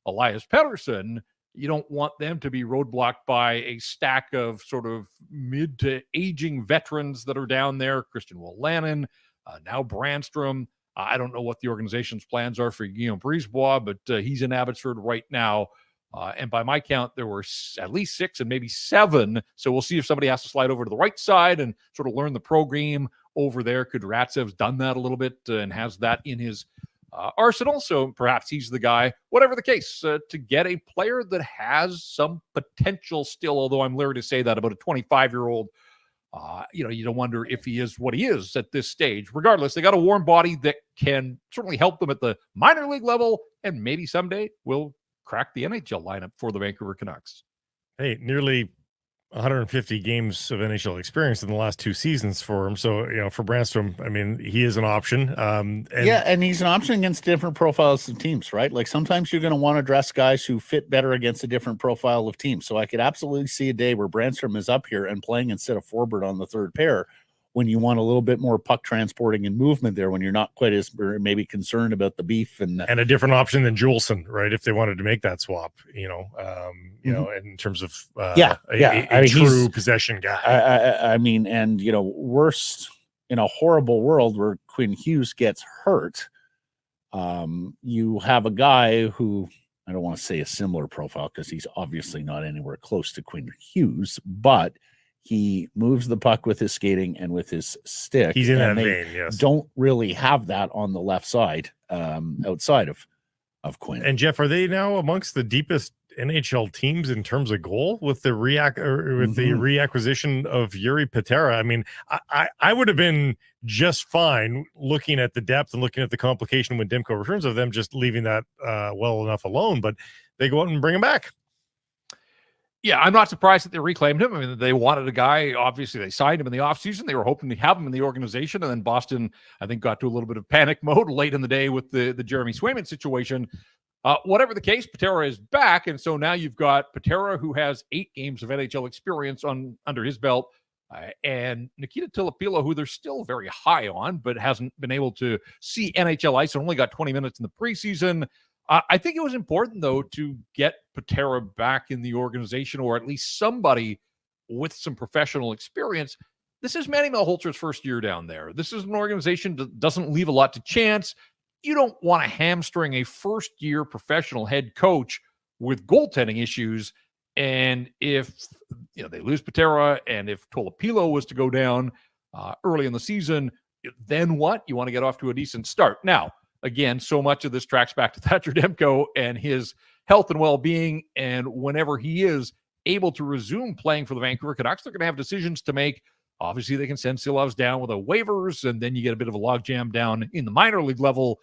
Elias Pettersson. You don't want them to be roadblocked by a stack of sort of mid to aging veterans that are down there. Christian Wolanin, now Brannstrom. I don't know what the organization's plans are for Guillaume Brisebois, but he's in Abbotsford right now. And by my count, there were at least 6 and maybe 7. So we'll see if somebody has to slide over to the right side and sort of learn the pro game over there. Kudryavtsev's done that a little bit and has that in his arsenal, so perhaps he's the guy. Whatever the case, to get a player that has some potential still, although I'm leery to say that about a 25-year-old, you don't wonder if he is what he is at this stage. Regardless, they got a warm body that can certainly help them at the minor league level, and maybe someday will crack the NHL lineup for the Vancouver Canucks. Hey, nearly 150 games of NHL experience in the last 2 seasons for him. So, for Brannstrom, I mean, he is an option. And he's an option against different profiles of teams, right? Like sometimes you're going to want to dress guys who fit better against a different profile of teams. So I could absolutely see a day where Brannstrom is up here and playing instead of Forbort on the third pair when you want a little bit more puck transporting and movement there, when you're not quite as maybe concerned about the beef and a different option than Juleson, right? If they wanted to make that swap, in terms of a true possession guy. I mean, and worst in a horrible world where Quinn Hughes gets hurt, you have a guy who, I don't want to say a similar profile because he's obviously not anywhere close to Quinn Hughes, but he moves the puck with his skating and with his stick. He's in that vein, yes. Don't really have that on the left side outside of Quinn. And Jeff, are they now amongst the deepest NHL teams in terms of goal with the reacquisition of Yuri Patera? I mean, I would have been just fine looking at the depth and looking at the complication when Demko returns of them just leaving that well enough alone, but they go out and bring him back. Yeah, I'm not surprised that they reclaimed him. I mean, they wanted a guy. Obviously, they signed him in the offseason. They were hoping to have him in the organization. And then Boston, I think, got to a little bit of panic mode late in the day with the Jeremy Swayman situation. Whatever the case, Patera is back. And so now you've got Patera, who has 8 games of NHL experience under his belt, and Nikita Tilapilo, who they're still very high on, but hasn't been able to see NHL ice and only got 20 minutes in the preseason. I think it was important, though, to get Patera back in the organization, or at least somebody with some professional experience. This is Manny Malholtzer's first year down there. This is an organization that doesn't leave a lot to chance. You don't want to hamstring a first-year professional head coach with goaltending issues. And if they lose Patera, and if Tolopilo was to go down early in the season, then what? You want to get off to a decent start. Now, again, so much of this tracks back to Thatcher Demko and his health and well-being. And whenever he is able to resume playing for the Vancouver Canucks, they're going to have decisions to make. Obviously, they can send Silovs down with a waivers, and then you get a bit of a logjam down in the minor league level.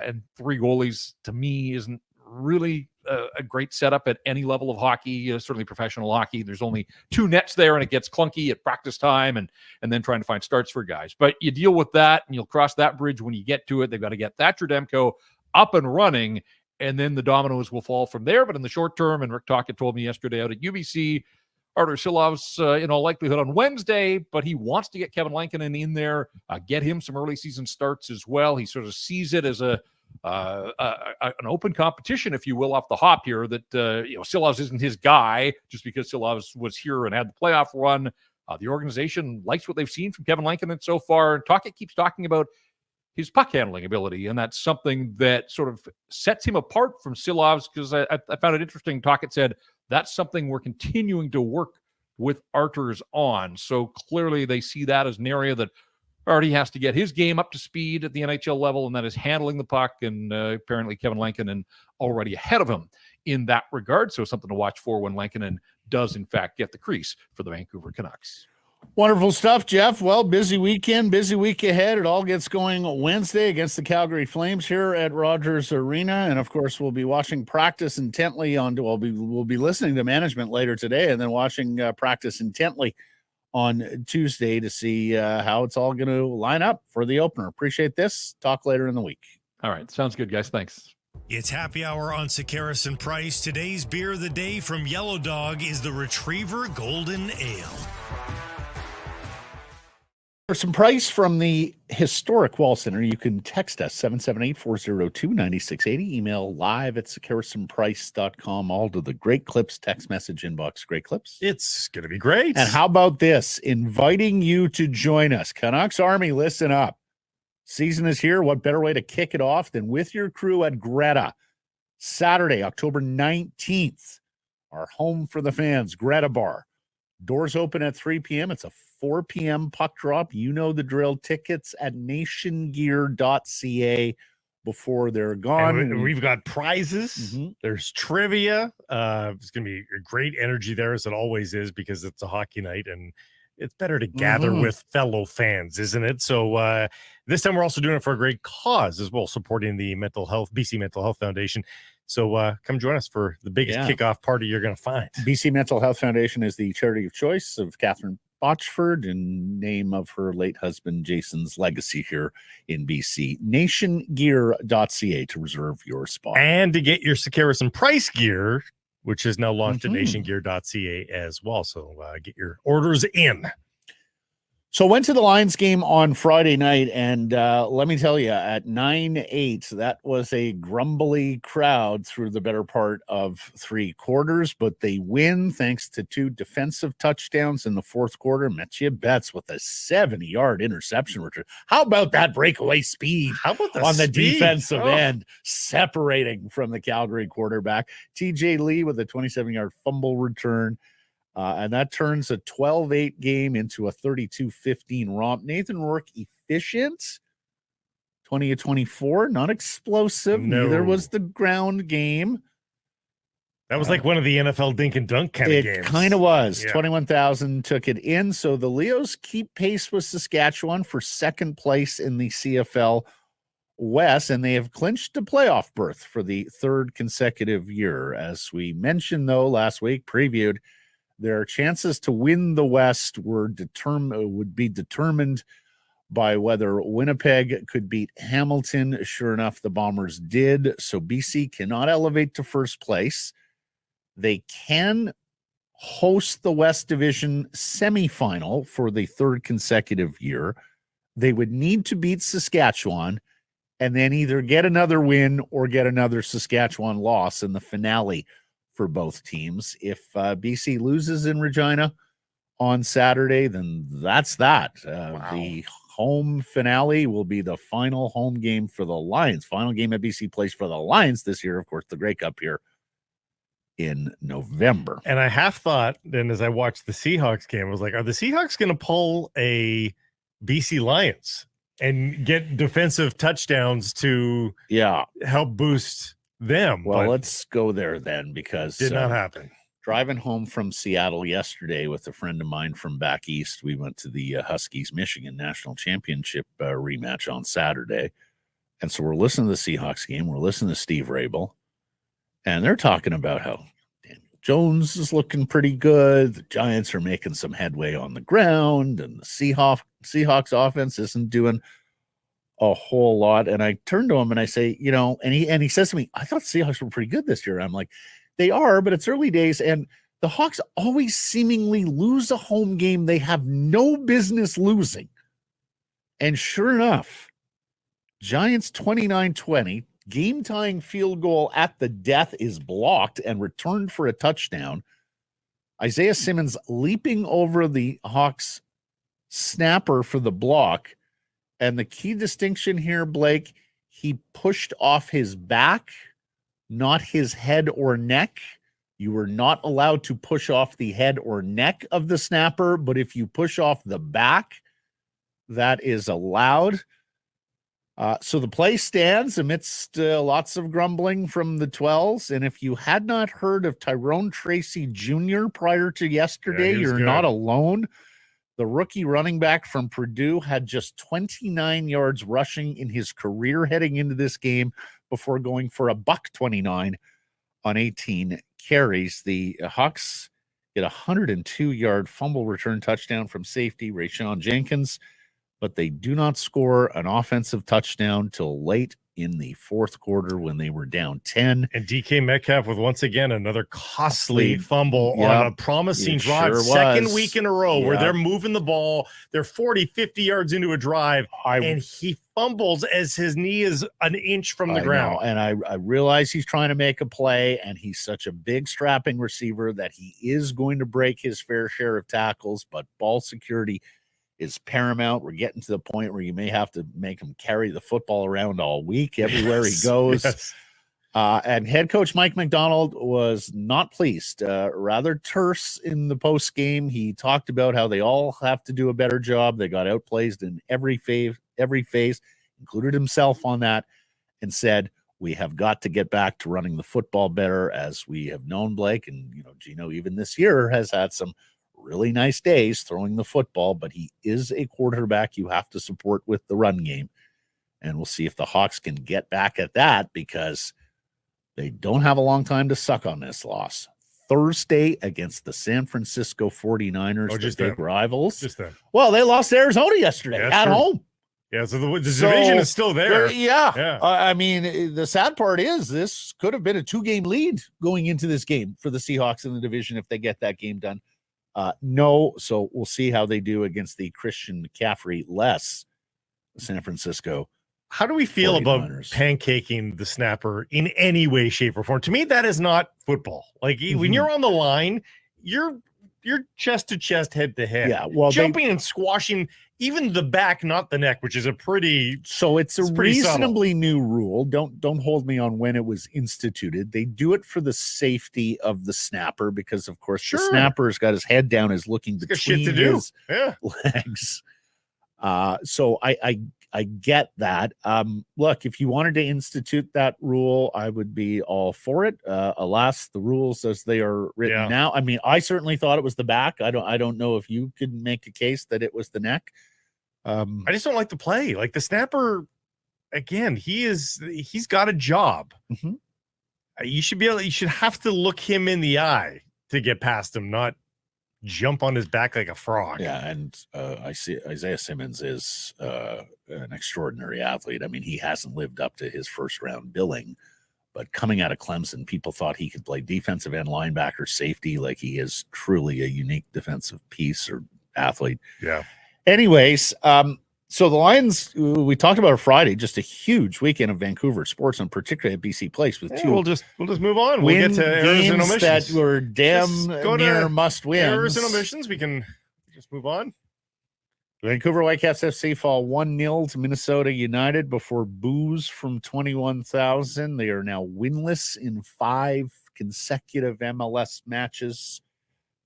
And 3 goalies, to me, isn't really a great setup at any level of hockey, certainly professional hockey. There's only 2 nets there, and it gets clunky at practice time and then trying to find starts for guys. But you deal with that, and you'll cross that bridge when you get to it. They've got to get Thatcher Demko up and running, and then the dominoes will fall from there. But in the short term, and Rick Tocchet told me yesterday out at UBC, Artur Silov's in all likelihood on Wednesday, but he wants to get Kevin Lankinen in there, get him some early season starts as well. He sort of sees it as an open competition, if you will, off the hop here, that Silovs isn't his guy just because Silovs was here and had the playoff run. The organization likes what they've seen from Kevin Lankinen so far. And Tocchet keeps talking about his puck handling ability, and that's something that sort of sets him apart from Silovs, because I found it interesting. Tocchet said that's something we're continuing to work with Arturs on. So clearly they see that as an area that already has to get his game up to speed at the NHL level, and that is handling the puck. And apparently Kevin Lankinen already ahead of him in that regard. So something to watch for when Lankinen does, in fact, get the crease for the Vancouver Canucks. Wonderful stuff, Jeff. Well, busy weekend, busy week ahead. It all gets going Wednesday against the Calgary Flames here at Rogers Arena. And of course, we'll be watching practice intently we'll be listening to management later today, and then watching practice intently on Tuesday to see how it's all going to line up for the opener. Appreciate this. Talk later in the week. All right. Sounds good, guys. Thanks. It's happy hour on Sekeres and Price. Today's beer of the day from Yellow Dog is the Retriever Golden Ale. For some price from the historic Wall Center, you can text us 778-402-9680, email live at sekeresandprice.com, all to the Great Clips text message inbox. Great Clips. It's going to be great. And how about this? Inviting you to join us. Canucks Army, listen up. Season is here. What better way to kick it off than with your crew at Greta? Saturday, October 19th, our home for the fans, Greta Bar. Doors open at 3 p.m. It's a 4 p.m. puck drop. You know the drill. Tickets at nationgear.ca before they're gone. And we've got prizes. Mm-hmm. There's trivia. It's going to be a great energy there, as it always is, because it's a hockey night, and it's better to gather with fellow fans, isn't it? So this time we're also doing it for a great cause as well, supporting the BC Mental Health Foundation. So come join us for the biggest kickoff party you're going to find. BC Mental Health Foundation is the charity of choice of Catherine Botchford in name of her late husband Jason's legacy here in BC. Nationgear.ca to reserve your spot. And to get your Sekeres and Price gear, which is now launched at nationgear.ca as well. So get your orders in. So went to the Lions game on Friday night, and let me tell you, at 9-8, that was a grumbly crowd through the better part of 3 quarters, but they win thanks to 2 defensive touchdowns in the fourth quarter. Mathieu Betts with a 70-yard interception return. How about that breakaway speed? How about the defensive end, separating from the Calgary quarterback? TJ Lee with a 27-yard fumble return. And that turns a 12-8 game into a 32-15 romp. Nathan Rourke efficient, 20-24, not explosive. No. Neither was the ground game. That was like one of the NFL dink and dunk kind of games. It kind of was. Yeah. 21,000 took it in. So the Leos keep pace with Saskatchewan for second place in the CFL West, and they have clinched a playoff berth for the 3rd consecutive year. As we mentioned, though, last week, previewed, their chances to win the West would be determined by whether Winnipeg could beat Hamilton. Sure enough, the Bombers did. So BC cannot elevate to first place. They can host the West Division semifinal for the 3rd consecutive year. They would need to beat Saskatchewan and then either get another win or get another Saskatchewan loss in the finale for both teams. If BC loses in Regina on Saturday, then that's that. The home finale will be the final home game for the Lions. Final game at BC plays for the Lions this year. Of course, the Grey Cup here in November. And I half thought then as I watched the Seahawks game, I was like, are the Seahawks going to pull a BC Lions and get defensive touchdowns to help boost them? Well, let's go there then, because did not happen. Driving home from Seattle yesterday with a friend of mine from back east, we went to the Huskies Michigan National Championship rematch on Saturday. And so we're listening to the Seahawks game. We're listening to Steve Rabel. And they're talking about how Daniel Jones is looking pretty good. The Giants are making some headway on the ground. And the Seahawks offense isn't doing a whole lot. And I turn to him and I say, and he says to me, I thought Seahawks were pretty good this year. I'm like, they are, but it's early days. And the Hawks always seemingly lose a home game they have no business losing. And sure enough, Giants 29-20, game-tying field goal at the death is blocked and returned for a touchdown. Isaiah Simmons leaping over the Hawks snapper for the block. And the key distinction here, Blake, he pushed off his back, not his head or neck. You were not allowed to push off the head or neck of the snapper, but if you push off the back, that is allowed. So the play stands amidst lots of grumbling from the 12s. And if you had not heard of Tyrone Tracy Jr. prior to yesterday, you're not alone. The rookie running back from Purdue had just 29 yards rushing in his career heading into this game before going for a $129 on 18 carries. The Hawks get a 102-yard fumble return touchdown from safety Rayshawn Jenkins, but they do not score an offensive touchdown till late in the fourth quarter when they were down 10. And DK Metcalf with once again another costly fumble on a promising drive. Sure Second was. week in a row where they're moving the ball. They're 40, 50 yards into a drive, and he fumbles as his knee is an inch from the ground. And I realize he's trying to make a play, and he's such a big strapping receiver that he is going to break his fair share of tackles, but ball security is paramount. We're getting to the point where you may have to make him carry the football around all week everywhere he goes. Yes. And head coach Mike McDonald was not pleased, rather terse in the post game. He talked about how they all have to do a better job. They got outplayed in every phase, included himself on that, and said, we have got to get back to running the football better, as we have known, Blake. And, Gino, even this year, has had some really nice days throwing the football, but he is a quarterback you have to support with the run game. And we'll see if the Hawks can get back at that, because they don't have a long time to suck on this loss. Thursday against the San Francisco 49ers, just the big rivals. Just that. Well, they lost to Arizona yesterday at home. Yeah, so the division is still there. Yeah. I mean, the sad part is this could have been a 2-game lead going into this game for the Seahawks in the division if they get that game done. No, so we'll see how they do against the Christian McCaffrey-less San Francisco. How do we feel 49ers. about pancaking the snapper in any way, shape, or form? To me, that is not football. Like when you're on the line, you're chest to chest, head to head. Yeah, well, jumping and squashing even the back, not the neck, which is a pretty. So it's a reasonably subtle. new rule. Don't hold me on when it was instituted. They do it for the safety of the snapper because, of course, the snapper's got his head down, is looking between his legs. So I get that. Look, if you wanted to institute that rule, I would be all for it. Alas, the rules as they are written now. I mean, I certainly thought it was the back. I don't know if you could make a case that it was the neck. I just don't like the play. Like the snapper, again, he's got a job. Mm-hmm. You should have to look him in the eye to get past him, not jump on his back like a frog. Yeah, and I see Isaiah Simmons is an extraordinary athlete. I mean, he hasn't lived up to his first round billing, but coming out of Clemson, people thought he could play defensive end, linebacker, safety. Like, he is truly a unique defensive piece or athlete. Yeah. Anyways, so the Lions, we talked about it Friday, just a huge weekend of Vancouver sports, and particularly at BC Place with two. We'll just move on. We'll get to errors and omissions that were damn near must wins. Errors and omissions. We can just move on. Vancouver Whitecaps FC fall 1-0 to Minnesota United before boos from 21,000. They are now winless in 5 consecutive MLS matches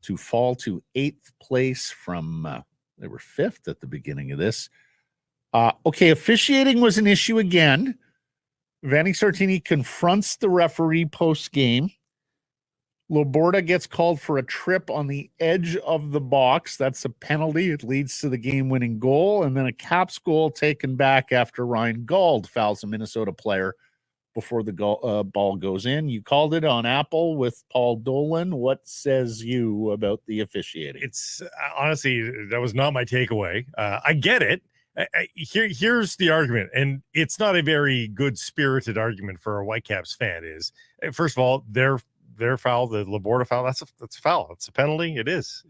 to fall to 8th place from they were 5th at the beginning of this. Okay, officiating was an issue again. Vanni Sartini confronts the referee post-game. Laborda gets called for a trip on the edge of the box. That's a penalty. It leads to the game-winning goal. And then a Caps goal taken back after Ryan Gauld fouls a Minnesota player before the ball goes in. You called it on Apple with Paul Dolan. What says you about the officiating? It's honestly, that was not my takeaway. I get it. Here's the argument, and it's not a very good-spirited argument for a Whitecaps fan. Is first of all, their foul, the Laborda foul, that's a foul. It's a penalty. It is.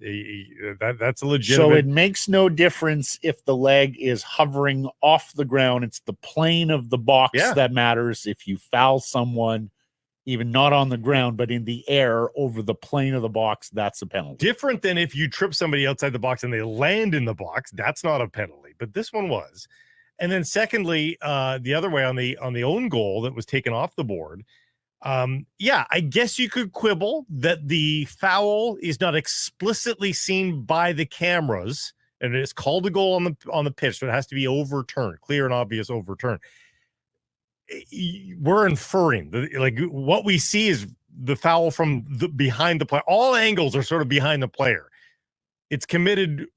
That's a legitimate. So it makes no difference if the leg is hovering off the ground. It's the plane of the box that matters. If you foul someone, even not on the ground, but in the air over the plane of the box, that's a penalty. Different than if you trip somebody outside the box and they land in the box. That's not a penalty, but this one was. And then secondly, the other way on the own goal that was taken off the board. I guess you could quibble that the foul is not explicitly seen by the cameras, and it's called a goal on the pitch, so it has to be overturned, clear and obvious overturn. We're inferring what we see is the foul from behind the player. All angles are sort of behind the player. It's committed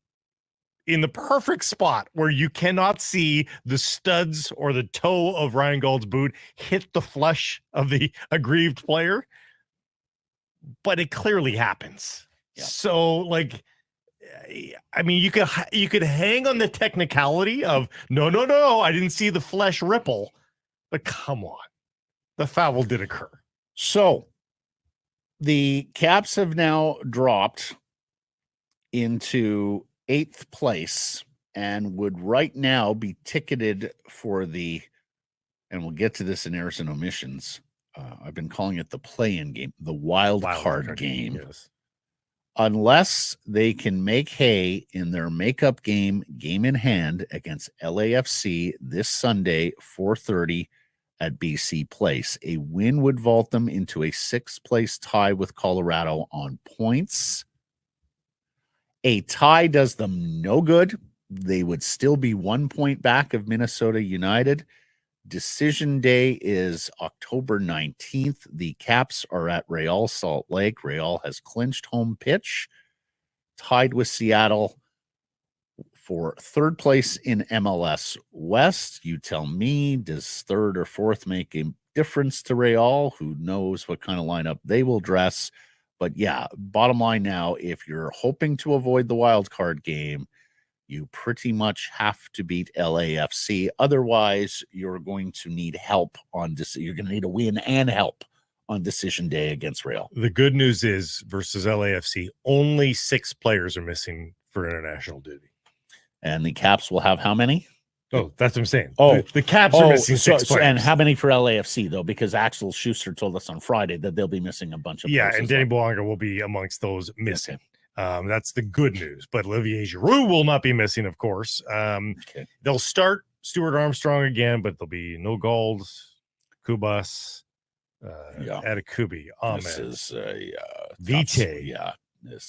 in the perfect spot where you cannot see the studs or the toe of Ryan Gauld's boot hit the flesh of the aggrieved player, but it clearly happens. Yeah. So, I mean, you could hang on the technicality of no, I didn't see the flesh ripple, but come on, the foul did occur. So, the Caps have now dropped into 8th place and would right now be ticketed for and we'll get to this in errors and omissions. I've been calling it the play-in game, the wild card game. Yes. Unless they can make hay in their makeup game in hand against LAFC this Sunday, 4:30 at BC Place. A win would vault them into a 6th place tie with Colorado on points. A tie does them no good. They would still be 1 point back of Minnesota United. Decision day is October 19th. The Caps are at Real Salt Lake. Real has clinched home pitch, tied with Seattle for 3rd place in MLS West. You tell me, does 3rd or 4th make a difference to Real? Who knows what kind of lineup they will dress? But yeah, bottom line now, if you're hoping to avoid the wild card game, you pretty much have to beat LAFC. Otherwise, you're going to need help you're going to need a win and help on decision day against Real. The good news is versus LAFC, only 6 players are missing for international duty. And the Caps will have how many? Oh, that's what I'm saying. Oh, the Caps are missing 6 players. And how many for LAFC, though? Because Axel Schuster told us on Friday that they'll be missing a bunch of players. And Danny Boanga will be amongst those missing. Okay. That's the good news. But Olivier Giroud will not be missing, of course. Okay. They'll start Stuart Armstrong again, but there'll be no Gauld, Kubas, Adekubi, Ahmed. This is Vite.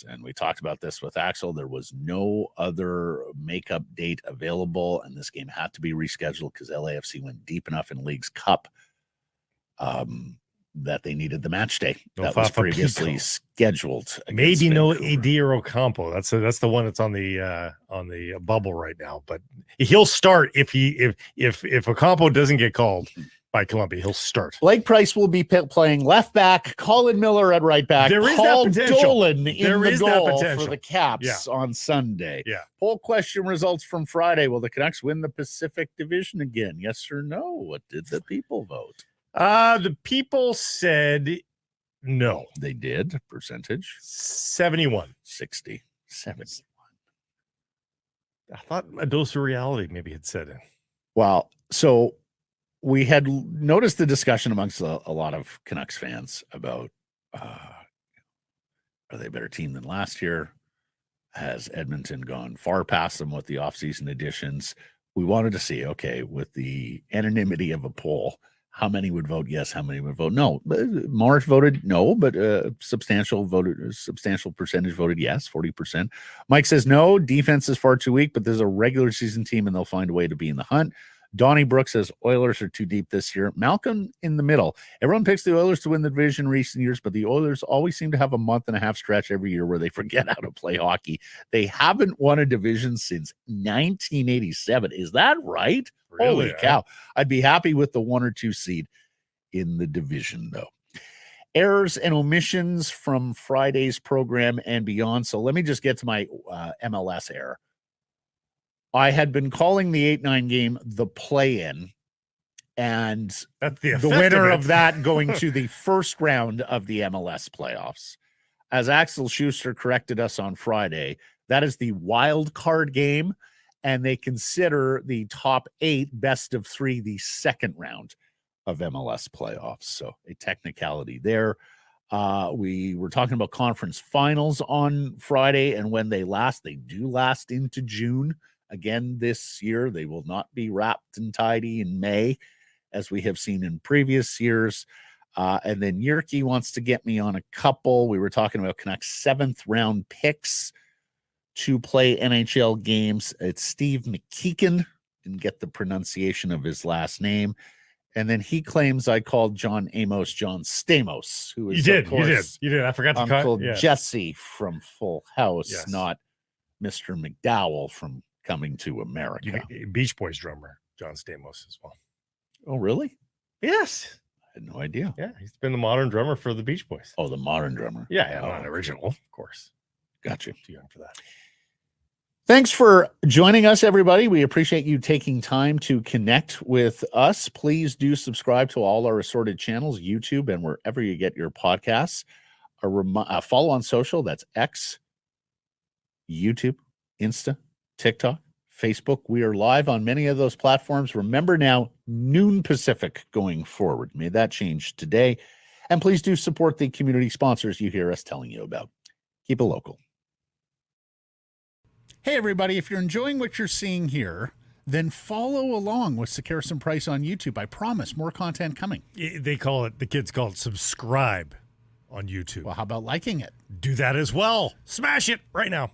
And we talked about this with Axel. There was no other makeup date available, and this game had to be rescheduled because LAFC went deep enough in League's Cup that they needed the match day that was previously scheduled. Maybe no AD or Ocampo. That's the one that's on the bubble right now. But he'll start if Ocampo doesn't get called by Columbia, he'll start. Blake Price will be playing left back, Colin Miller at right back. There is Paul that potential. Dolan in there the is goal that potential for the Caps on Sunday. Yeah. Poll question results from Friday. Will the Canucks win the Pacific Division again? Yes or no? What did the people vote? The people said no. They did. Percentage? 71. 60. 71. I thought a dose of reality maybe had set in. Well, so we had noticed the discussion amongst a lot of Canucks fans about are they a better team than last year? Has Edmonton gone far past them with the offseason additions? We wanted to see, okay, with the anonymity of a poll, how many would vote yes, how many would vote no? Marsh voted no, but substantial percentage voted yes, 40%. Mike says no, defense is far too weak, but there's a regular season team and they'll find a way to be in the hunt. Donnie Brooks says Oilers are too deep this year. Malcolm in the middle. Everyone picks the Oilers to win the division in recent years, but the Oilers always seem to have a month and a half stretch every year where they forget how to play hockey. They haven't won a division since 1987. Is that right? Really? Holy cow. I'd be happy with the 1 or 2 seed in the division, though. Errors and omissions from Friday's program and beyond. So let me just get to my MLS error. I had been calling the 8-9 game the play-in, and That's the effect winner it. of that going to the first round of the MLS playoffs. As Axel Schuster corrected us on Friday, that is the wild card game, and they consider the top 8 best of 3 the second round of MLS playoffs. So a technicality there. We were talking about conference finals on Friday, and when they do last into June. Again, this year, they will not be wrapped and tidy in May, as we have seen in previous years. And then Yerke wants to get me on a couple. We were talking about Canucks 7th round picks to play NHL games. It's Steve McKeegan. Didn't get the pronunciation of his last name. And then he claims I called John Stamos, who is, You of course, did. I forgot to Uncle cut. Yeah. Jesse from Full House, Yes. not Mr. McDowell from Coming to America. Beach Boys drummer, John Stamos as well. Oh, really? Yes. I had no idea. Yeah, he's been the modern drummer for the Beach Boys. Oh, the modern drummer. Yeah, Oh, not original, of course. Gotcha. Too young for that. Thanks for joining us, everybody. We appreciate you taking time to connect with us. Please do subscribe to all our assorted channels, YouTube, and wherever you get your podcasts. Follow on social. That's X, YouTube, Insta, TikTok, Facebook. We are live on many of those platforms. Remember now, noon Pacific going forward. May that change today. And please do support the community sponsors you hear us telling you about. Keep it local. Hey, everybody. If you're enjoying what you're seeing here, then follow along with Sekeres and Price on YouTube. I promise more content coming. The kids call it subscribe on YouTube. Well, how about liking it? Do that as well. Smash it right now.